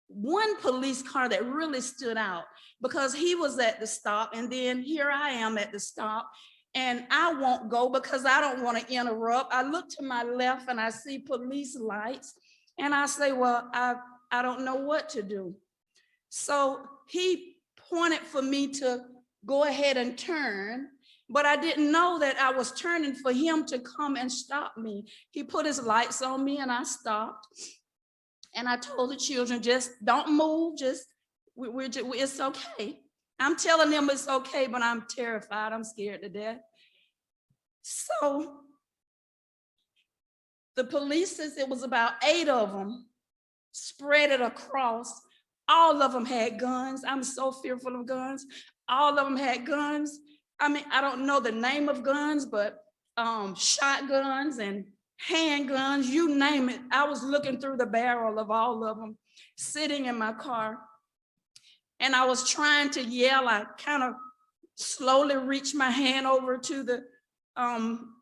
one police car that really stood out because he was at the stop, and then here I am at the stop, and I won't go because I don't want to interrupt. I look to my left and I see police lights, and I say, well, I don't know what to do. So he pointed for me to go ahead and turn, but I didn't know that I was turning for him to come and stop me. He put his lights on me and I stopped. And I told the children, just don't move, it's okay. I'm telling them it's okay, but I'm terrified, I'm scared to death. So the police, it was about 8 of them, spread it across. All of them had guns. I'm so fearful of guns. All of them had guns. I mean, I don't know the name of guns, but shotguns and handguns, you name it. I was looking through the barrel of all of them, sitting in my car. And I was trying to yell. I kind of slowly reached my hand over to the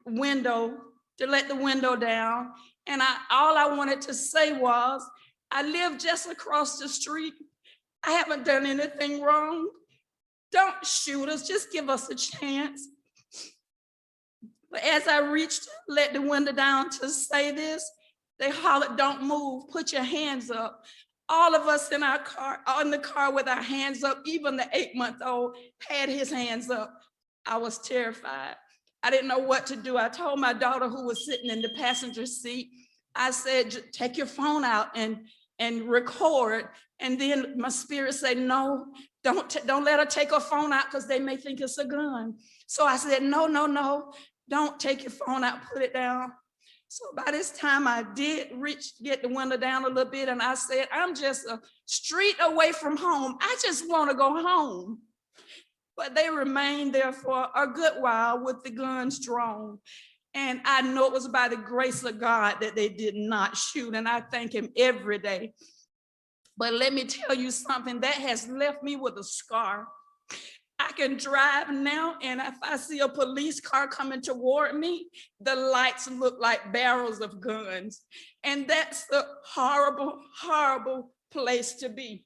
window to let the window down. And all I wanted to say was, I live just across the street. I haven't done anything wrong. Don't shoot us, just give us a chance. But as I reached, let the window down to say this, they hollered, don't move, put your hands up. All of us in our car, in the car with our hands up, even the 8-month-old had his hands up. I was terrified. I didn't know what to do. I told my daughter, who was sitting in the passenger seat, I said, take your phone out and record. And then my spirit said, no, don't let her take her phone out because they may think it's a gun. So I said, no, don't take your phone out, put it down. So by this time I did get the window down a little bit, and I said, I'm just a street away from home. I just want to go home. But they remained there for a good while with the guns drawn. And I know it was by the grace of God that they did not shoot, and I thank him every day. But let me tell you something that has left me with a scar. I can drive now, and if I see a police car coming toward me, the lights look like barrels of guns. And that's the horrible, horrible place to be.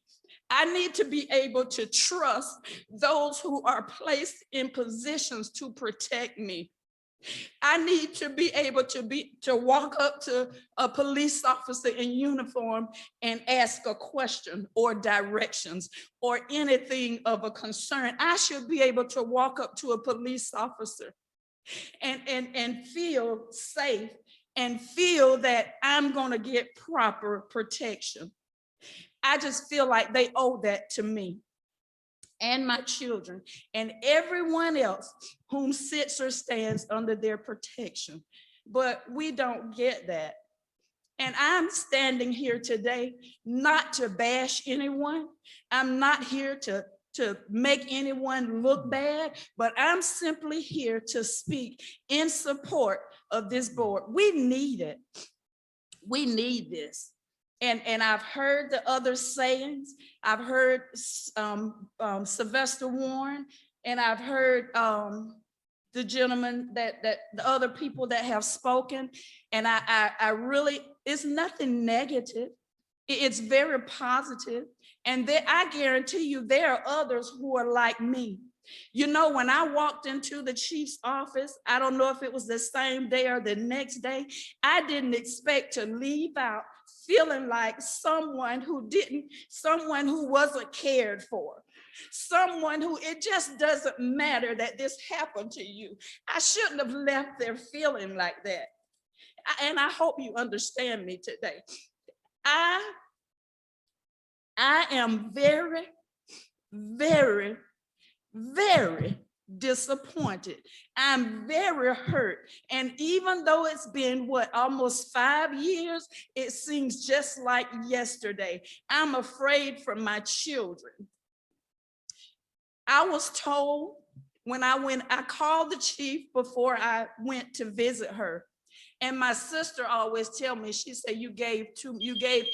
I need to be able to trust those who are placed in positions to protect me. I need to be able to walk up to a police officer in uniform and ask a question or directions or anything of a concern. I should be able to walk up to a police officer and feel safe and feel that I'm going to get proper protection. I just feel like they owe that to me. and my children and everyone else whom sits or stands under their protection. But we don't get that. And I'm standing here today not to bash anyone. I'm not here to make anyone look bad, but I'm simply here to speak in support of this board. We need it. We need this. And I've heard the other sayings. I've heard Sylvester Warren, and I've heard the gentleman that the other people that have spoken. And I really, it's nothing negative. It's very positive. And I guarantee you there are others who are like me. You know, when I walked into the chief's office, I don't know if it was the same day or the next day, I didn't expect to leave out feeling like someone who wasn't cared for. Someone who, it just doesn't matter that this happened to you. I shouldn't have left there feeling like that. And I hope you understand me today. I am very, very, very disappointed. I'm very hurt. And even though it's been almost 5 years, it seems just like yesterday. I'm afraid for my children. I was told when I called the chief before I went to visit her. And my sister always tell me, she said, you gave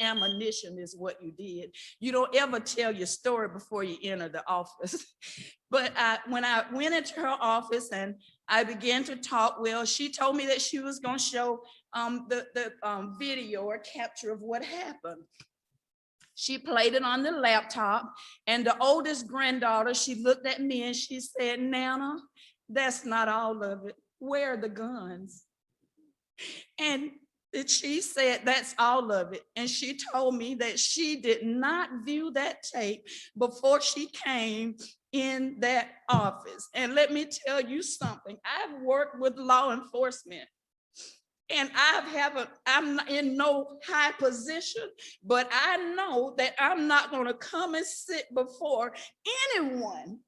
ammunition is what you did. You don't ever tell your story before you enter the office. But when I went into her office and I began to talk, well, she told me that she was gonna show the video or capture of what happened. She played it on the laptop, and the oldest granddaughter, she looked at me and she said, Nana, that's not all of it. Where are the guns? And she said, that's all of it. And she told me that she did not view that tape before she came in that office. And let me tell you something. I've worked with law enforcement, and I'm in no high position, but I know that I'm not going to come and sit before anyone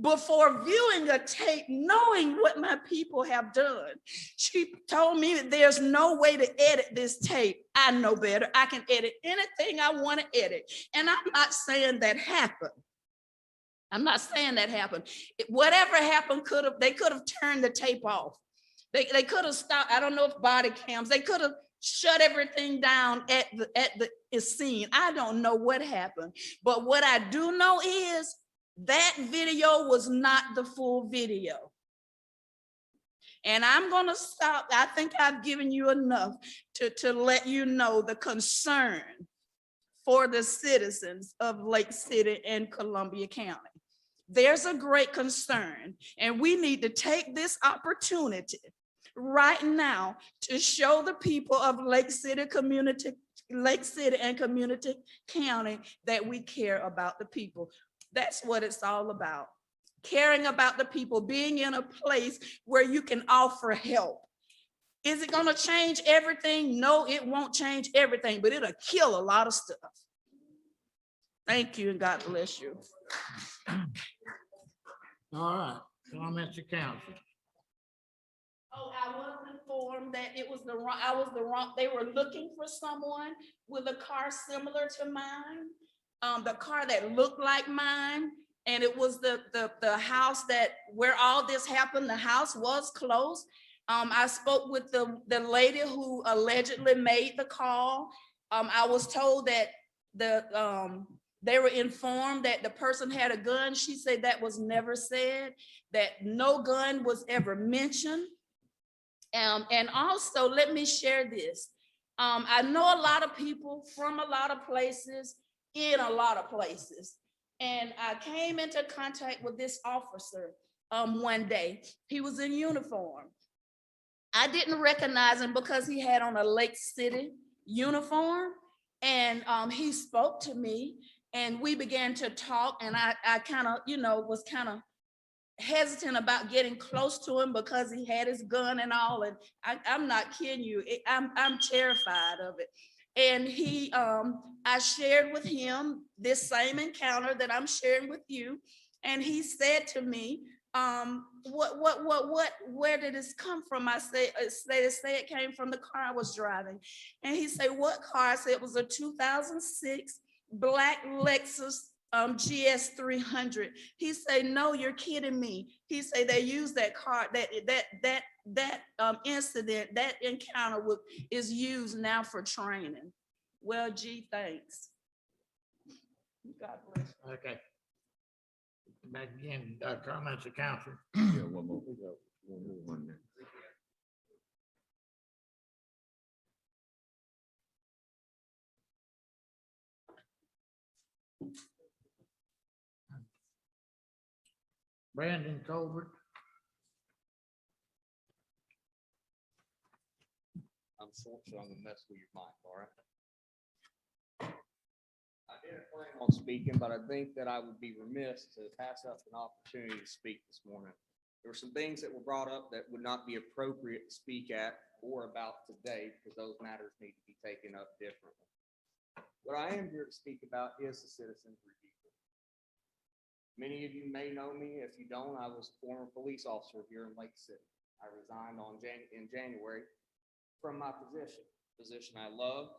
before viewing a tape, knowing what my people have done. She told me that there's no way to edit this tape. I know better. I can edit anything I want to edit. And I'm not saying that happened. I'm not saying that happened. Whatever happened, they could have turned the tape off. They could have stopped. I don't know if body cams, they could have shut everything down at the scene. I don't know what happened. But what I do know is that video was not the full video. And I'm going to stop. I think I've given you enough to let you know the concern for the citizens of Lake City and Columbia County. There's a great concern, and we need to take this opportunity right now to show the people of Lake City and Community County that we care about the people. That's what it's all about. Caring about the people, being in a place where you can offer help. Is it going to change everything? No, it won't change everything, but it'll kill a lot of stuff. Thank you, and God bless you. All right, comments to council. Oh, I was informed that it was the wrong, they were looking for someone with a car similar to mine, the car that looked like mine, and it was the house where all this happened. The house was closed. I spoke with the lady who allegedly made the call. I was told that they were informed that the person had a gun. She said that was never said, that no gun was ever mentioned. And also, let me share this. I know a lot of people from a lot of places, in a lot of places. And I came into contact with this officer one day. He was in uniform. I didn't recognize him because he had on a Lake City uniform. And he spoke to me, and we began to talk. And I kind of, was kind of hesitant about getting close to him because he had his gun and all. And I'm not kidding you. I'm terrified of it. And I shared with him this same encounter that I'm sharing with you. And he said to me, where did this come from? I said, it came from the car I was driving. And he said, what car? I said, it was a 2006 black Lexus GS 300. He said, no, you're kidding me. He said they used that car, that incident, that encounter is used now for training. Well, gee, thanks. God bless. Okay. Back again, comments of council. Yeah, one more. We got one more on there. Brandon Colbert. I'm short, so I'm gonna mess with your mic, all right? I didn't plan on speaking, but I think that I would be remiss to pass up an opportunity to speak this morning. There were some things that were brought up that would not be appropriate to speak at or about today, because those matters need to be taken up differently. What I am here to speak about is the Citizens Review Board. Many of you may know me. If you don't, I was a former police officer here in Lake City. I resigned in January from my position I loved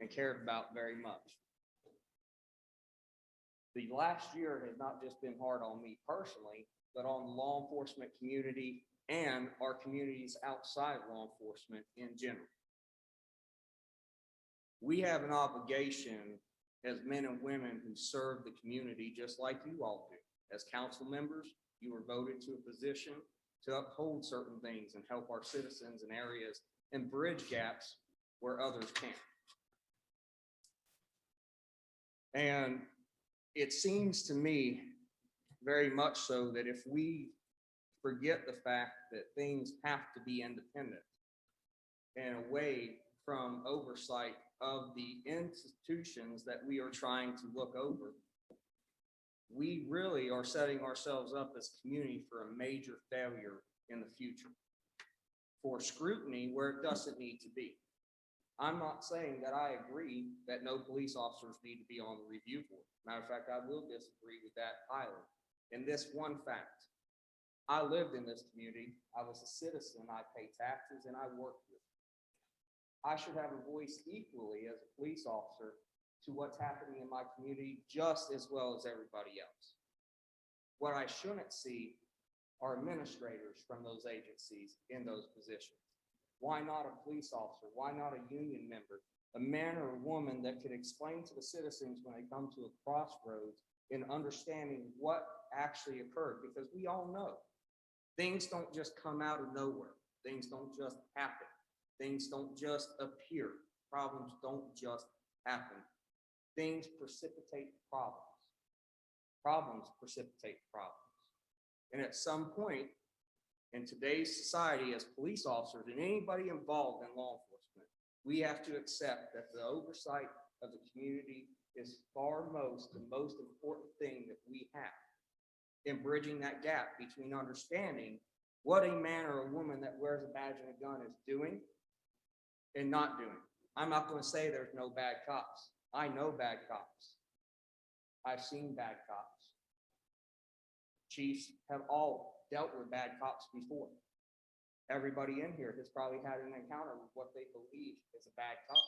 and cared about very much. The last year has not just been hard on me personally, but on the law enforcement community and our communities outside law enforcement in general. We have an obligation as men and women who serve the community just like you all do. As council members, you were voted to a position to uphold certain things and help our citizens in areas and bridge gaps where others can't. And it seems to me very much so that if we forget the fact that things have to be independent and away from oversight of the institutions that we are trying to look over, we really are setting ourselves up as a community for a major failure in the future, for scrutiny where it doesn't need to be. I'm not saying that I agree that no police officers need to be on the review board. Matter of fact, I will disagree with that highly. In this one fact, I lived in this community. I was a citizen. I pay taxes and I worked with. I should have a voice equally as a police officer to what's happening in my community just as well as everybody else. What I shouldn't see are administrators from those agencies in those positions. Why not a police officer? Why not a union member? A man or a woman that could explain to the citizens when they come to a crossroads in understanding what actually occurred, because we all know things don't just come out of nowhere. Things don't just happen. Things don't just appear. Problems don't just happen. Things precipitate problems. Problems precipitate problems. And at some point in today's society, as police officers and anybody involved in law enforcement, we have to accept that the oversight of the community is the most important thing that we have in bridging that gap between understanding what a man or a woman that wears a badge and a gun is doing and not doing. I'm not going to say there's no bad cops. I know bad cops. I've seen bad cops. Chiefs have all dealt with bad cops before. Everybody in here has probably had an encounter with what they believe is a bad cop.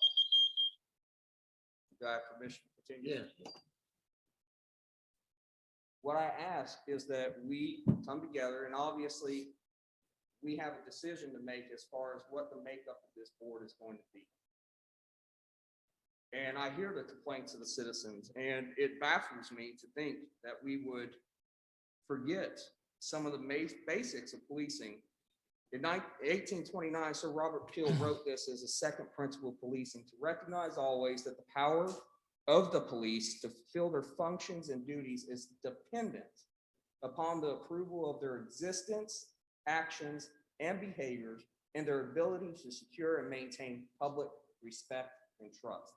Do I have permission to continue? Yes. What I ask is that we come together, and obviously we have a decision to make as far as what the makeup of this board is going to be. And I hear the complaints of the citizens, and it baffles me to think that we would forget some of the basics of policing. In 1829, Sir Robert Peel wrote this as a second principle of policing: to recognize always that the power of the police to fulfill their functions and duties is dependent upon the approval of their existence, actions, and behaviors, and their ability to secure and maintain public respect and trust.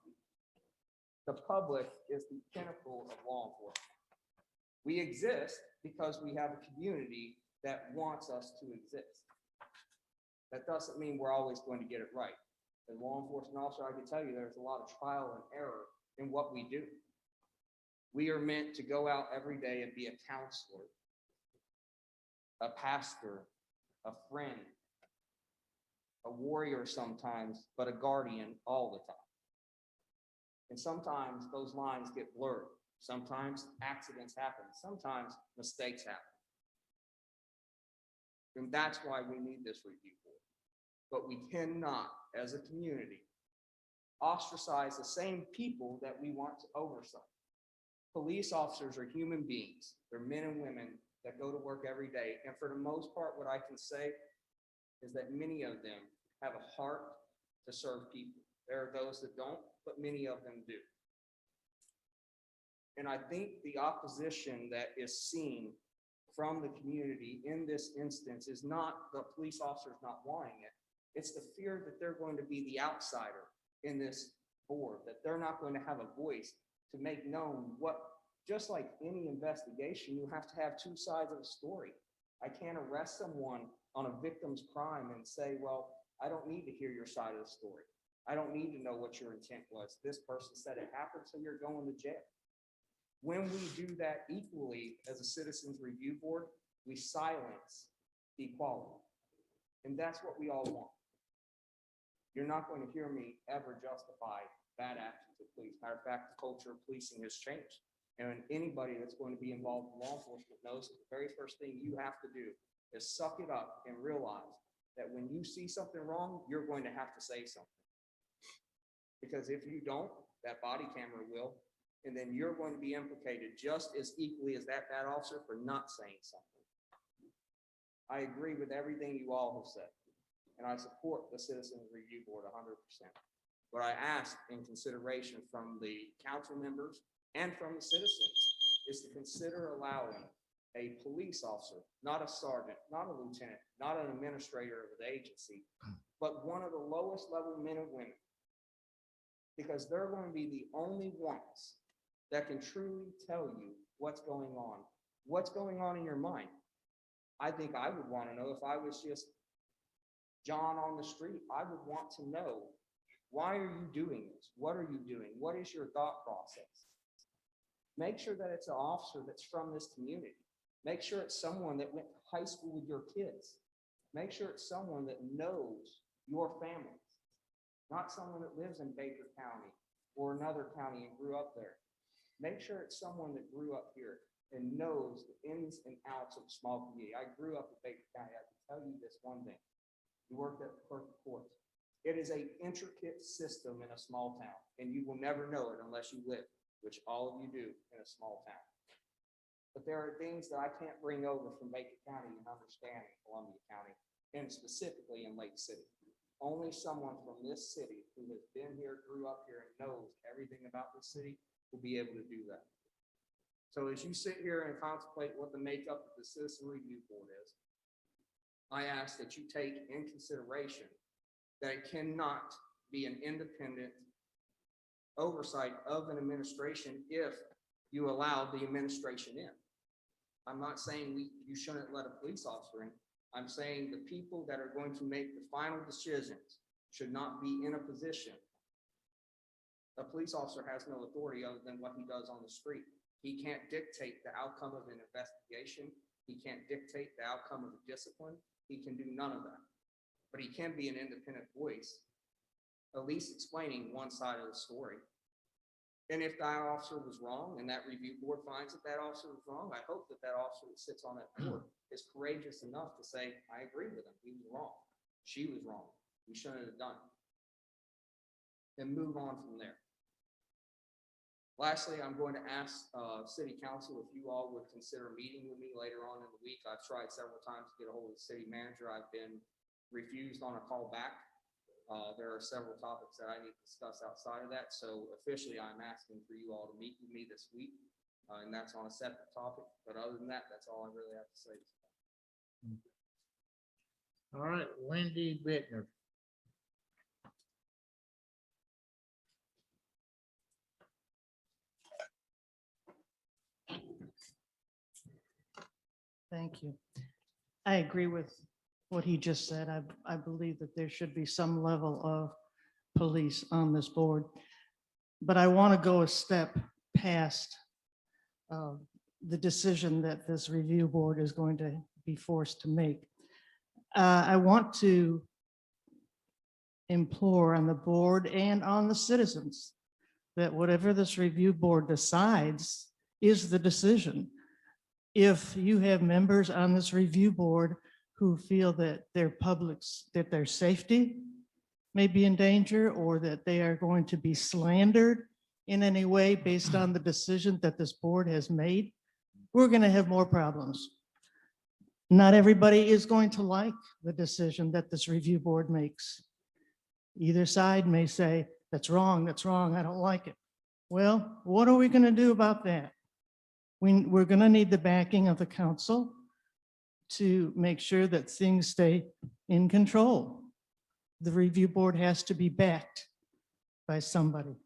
The public is the pinnacle of law enforcement. We exist because we have a community that wants us to exist. That doesn't mean we're always going to get it right. As a law enforcement officer, I can tell you there's a lot of trial and error in what we do. We are meant to go out every day and be a counselor, a pastor, a friend, a warrior sometimes, but a guardian all the time. And sometimes those lines get blurred. Sometimes accidents happen. Sometimes mistakes happen. And that's why we need this review board. But we cannot, as a community, ostracize the same people that we want to oversight. Police officers are human beings. They're men and women that go to work every day. And for the most part, what I can say is that many of them have a heart to serve people. There are those that don't, but many of them do. And I think the opposition that is seen from the community in this instance is not the police officers not wanting it. It's the fear that they're going to be the outsider in this board, that they're not going to have a voice to make known what, just like any investigation, you have to have two sides of a story. I can't arrest someone on a victim's crime and say, well, I don't need to hear your side of the story. I don't need to know what your intent was. This person said it happened, so you're going to jail. When we do that equally as a citizens review board, we silence equality. And that's what we all want. You're not going to hear me ever justify bad actions of police. Matter of fact, the culture of policing has changed. And anybody that's going to be involved in law enforcement knows that the very first thing you have to do is suck it up and realize that when you see something wrong, you're going to have to say something. Because if you don't, that body camera will, and then you're going to be implicated just as equally as that bad officer for not saying something. I agree with everything you all have said, and I support the Citizens Review Board 100%. What I ask in consideration from the council members and from the citizens is to consider allowing a police officer, not a sergeant, not a lieutenant, not an administrator of the agency, but one of the lowest level men and women, because they're going to be the only ones that can truly tell you what's going on in your mind. I think I would want to know if I was just John on the street. I would want to know, why are you doing this? What are you doing? What is your thought process? Make sure that it's an officer that's from this community. Make sure it's someone that went to high school with your kids. Make sure it's someone that knows your family, not someone that lives in Baker County or another county and grew up there. Make sure it's someone that grew up here and knows the ins and outs of a small community. I grew up in Baker County. I can tell you this one thing. You worked at the clerk of courts. It is an intricate system in a small town, and you will never know it unless you live, which all of you do in a small town. But there are things that I can't bring over from Baker County and understand in Columbia County, and specifically in Lake City. Only someone from this city who has been here, grew up here, and knows everything about this city will be able to do that. So as you sit here and contemplate what the makeup of the Citizen Review Board is, I ask that you take in consideration that it cannot be an independent oversight of an administration if you allow the administration in. I'm not saying you shouldn't let a police officer in. I'm saying the people that are going to make the final decisions should not be in a position. A police officer has no authority other than what he does on the street. He can't dictate the outcome of an investigation. He can't dictate the outcome of a discipline. He can do none of that. But he can be an independent voice, at least explaining one side of the story. And if that officer was wrong and that review board finds that that officer was wrong, I hope that that officer that sits on that board is courageous enough to say, I agree with him. He was wrong. She was wrong. We shouldn't have done it. And move on from there. Lastly, I'm going to ask City Council if you all would consider meeting with me later on in the week. I've tried several times to get a hold of the city manager. I've been refused on a call back. There are several topics that I need to discuss outside of that. So officially, I'm asking for you all to meet with me this week. And that's on a separate topic. But other than that, that's all I really have to say. All right, Wendy Bittner. Thank you. I agree with what he just said. I believe that there should be some level of police on this board. But I want to go a step past the decision that this review board is going to be forced to make. I want to implore on the board and on the citizens that whatever this review board decides is the decision. If you have members on this review board who feel that that their safety may be in danger, or that they are going to be slandered in any way based on the decision that this board has made, we're going to have more problems. Not everybody is going to like the decision that this review board makes. Either side may say, that's wrong, I don't like it. Well, what are we going to do about that? We're going to need the backing of the council to make sure that things stay in control. The review board has to be backed by somebody,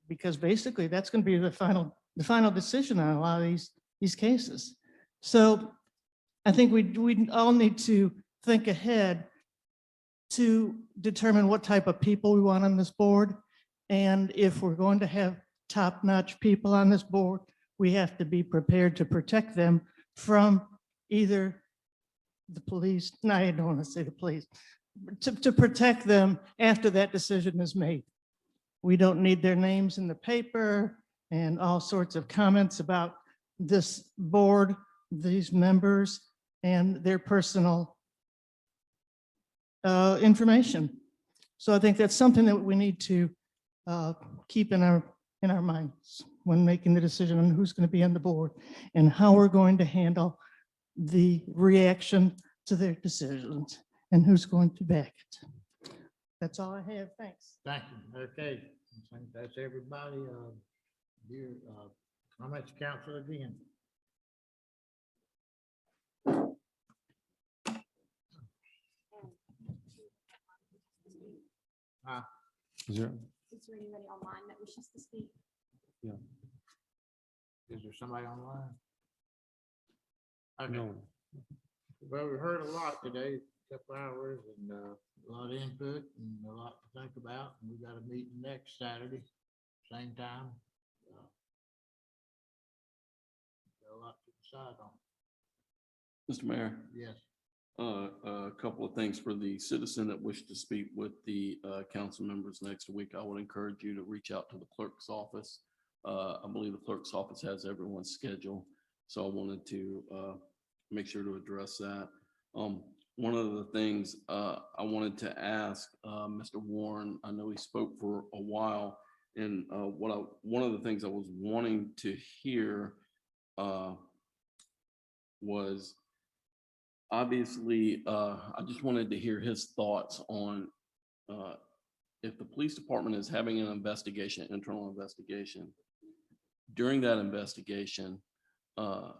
because basically that's going to be the final decision on a lot of these cases. So I think we all need to think ahead to determine what type of people we want on this board. And if we're going to have top-notch people on this board, we have to be prepared to protect them from either the police, no, I don't want to say the police, to protect them after that decision is made. We don't need their names in the paper and all sorts of comments about this board, these members, and their personal information. So I think that's something that we need to keep in our minds when making the decision on who's going to be on the board and how we're going to handle the reaction to their decisions and who's going to back it. That's all I have. Thanks. Thank you. Okay. I think that's everybody. Here, comments, council again. Is there? Is there anybody online that wishes to speak? Yeah. Is there somebody online? Okay. No. Well, we heard a lot today, a couple hours, and a lot of input and a lot to think about. And we got a meeting next Saturday, same time. Got a lot to decide on. Mr. Mayor, Yes. a couple of things for the citizen that wish to speak with the council members next week. I would encourage you to reach out to the clerk's office. I believe the clerk's office has everyone's schedule, so I wanted to make sure to address that. One of the things I wanted to ask Mr. Warren, I know he spoke for a while, and one of the things I was wanting to hear was obviously, I just wanted to hear his thoughts on if the police department is having an investigation, internal investigation. During that investigation, the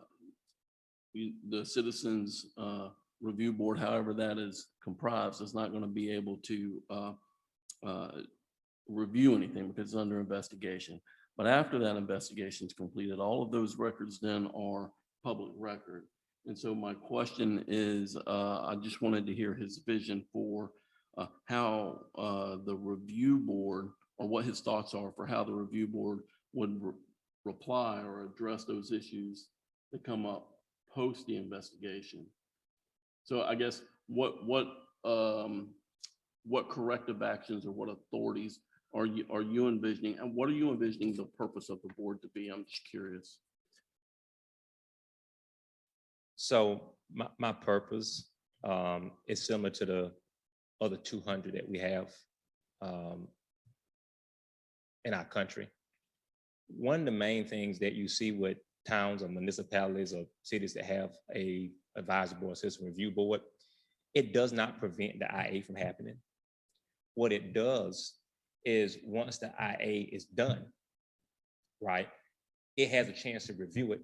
Citizens Review Board, however that is comprised, is not going to be able to review anything because it's under investigation. But after that investigation is completed, all of those records then are public record. And so my question is, I just wanted to hear his vision for how the review board, or what his thoughts are for how the review board would reply or address those issues that come up post the investigation. So I guess what corrective actions or what authorities are you envisioning, and what are you envisioning the purpose of the board to be? I'm just curious. So my purpose is similar to the other 200 that we have in our country. One of the main things that you see with towns or municipalities or cities that have a advisory board, citizen review board, it does not prevent the IA from happening. What it does is once the IA is done, right, it has a chance to review it,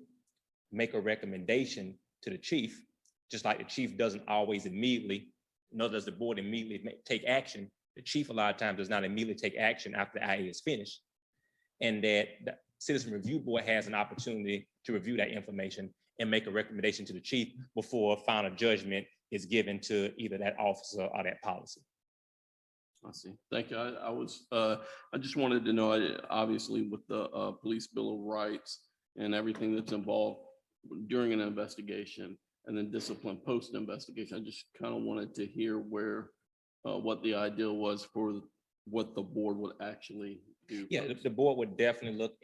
make a recommendation to the chief, just like the chief doesn't always immediately, nor does the board immediately take action. The chief a lot of times does not immediately take action after the IA is finished. And that the Citizen Review Board has an opportunity to review that information and make a recommendation to the chief before a final judgment is given to either that officer or that policy. I see. Thank you. I just wanted to know, obviously with the Police Bill of Rights and everything that's involved during an investigation and then discipline post-investigation, I just kind of wanted to hear what the ideal was for what the board would actually do. Yeah, the board would definitely look.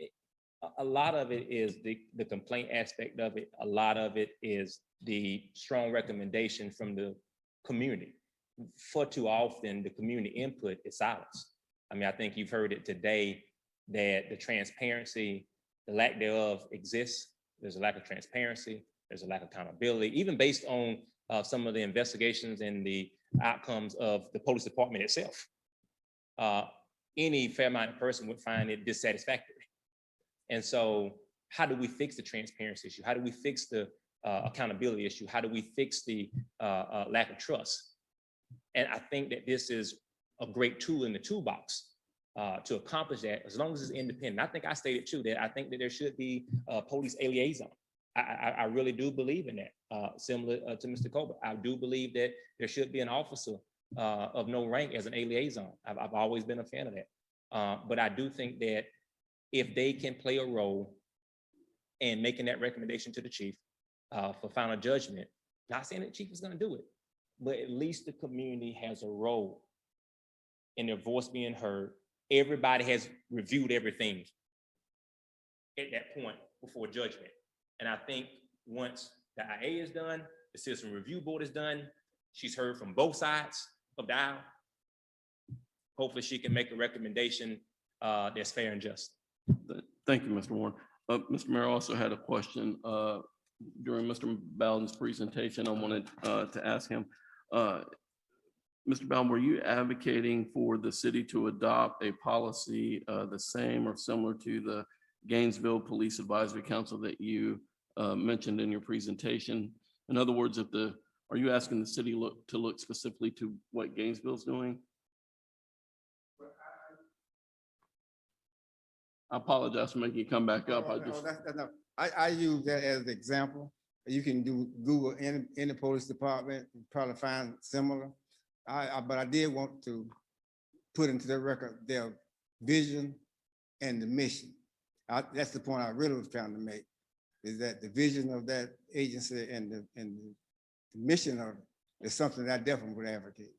A lot of it is the complaint aspect of it. A lot of it is the strong recommendation from the community. For too often, the community input is silence. I mean, I think you've heard it today that the transparency, the lack thereof exists. There's a lack of transparency. There's a lack of accountability, even based on some of the investigations and the outcomes of the police department itself. Any fair-minded person would find it dissatisfactory. And so how do we fix the transparency issue? How do we fix the accountability issue? How do we fix the lack of trust? And I think that this is a great tool in the toolbox to accomplish that, as long as it's independent. I think I stated too, that I think that there should be a police liaison. I really do believe in that, similar to Mr. Colbert. I do believe that there should be an officer of no rank as an liaison. I've always been a fan of that. But I do think that if they can play a role in making that recommendation to the chief for final judgment, not saying that the chief is going to do it, but at least the community has a role in their voice being heard. Everybody has reviewed everything at that point before judgment. And I think once the IA is done, the Citizen Review Board is done, she's heard from both sides of the aisle. Hopefully she can make a recommendation that's fair and just. Thank you, Mr. Warren. Mr. Mayor also had a question during Mr. Bowden's presentation. I wanted to ask him, Mr. Bowden, were you advocating for the city to adopt a policy the same or similar to the Gainesville Police Advisory Council that you mentioned in your presentation? In other words, are you asking the city to look specifically to what Gainesville's doing? I apologize for making you come back up. I use that as an example. You can do Google any police department, and probably find similar. But I did want to put into the record their vision and the mission. That's the point I really was trying to make, is that the vision of that agency and the mission of it is something that I definitely would advocate.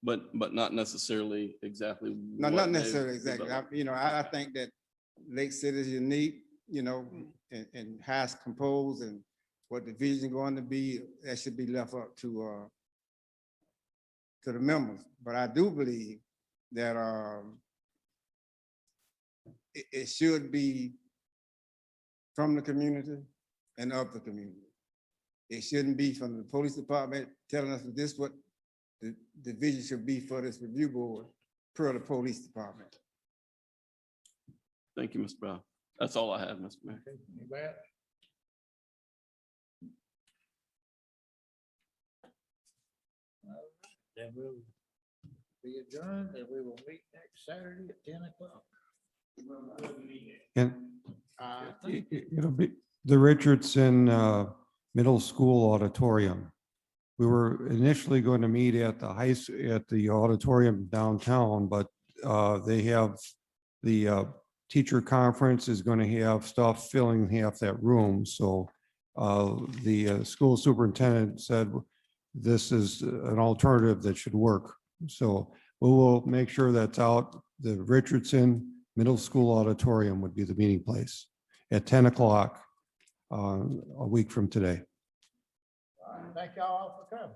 But not necessarily exactly. No, not necessarily exactly. I think that Lake City is unique, and how it's composed and what the vision going to be, that should be left up to the members. But I do believe that it should be from the community and of the community. It shouldn't be from the police department telling us that this is what the vision should be for this review board per the police department. Thank you, Mr. Brown. That's all I have, Mr. Mayor. Okay, anybody else? All right, then we'll be adjourned, and we will meet next Saturday at 10 o'clock. And it'll be the Richardson Middle School Auditorium. We were initially going to meet at the auditorium downtown, but they have the teacher conference is going to have stuff filling half that room. So the school superintendent said this is an alternative that should work. So we will make sure that's out. The Richardson Middle School Auditorium would be the meeting place at 10 o'clock a week from today. All right, thank y'all for coming.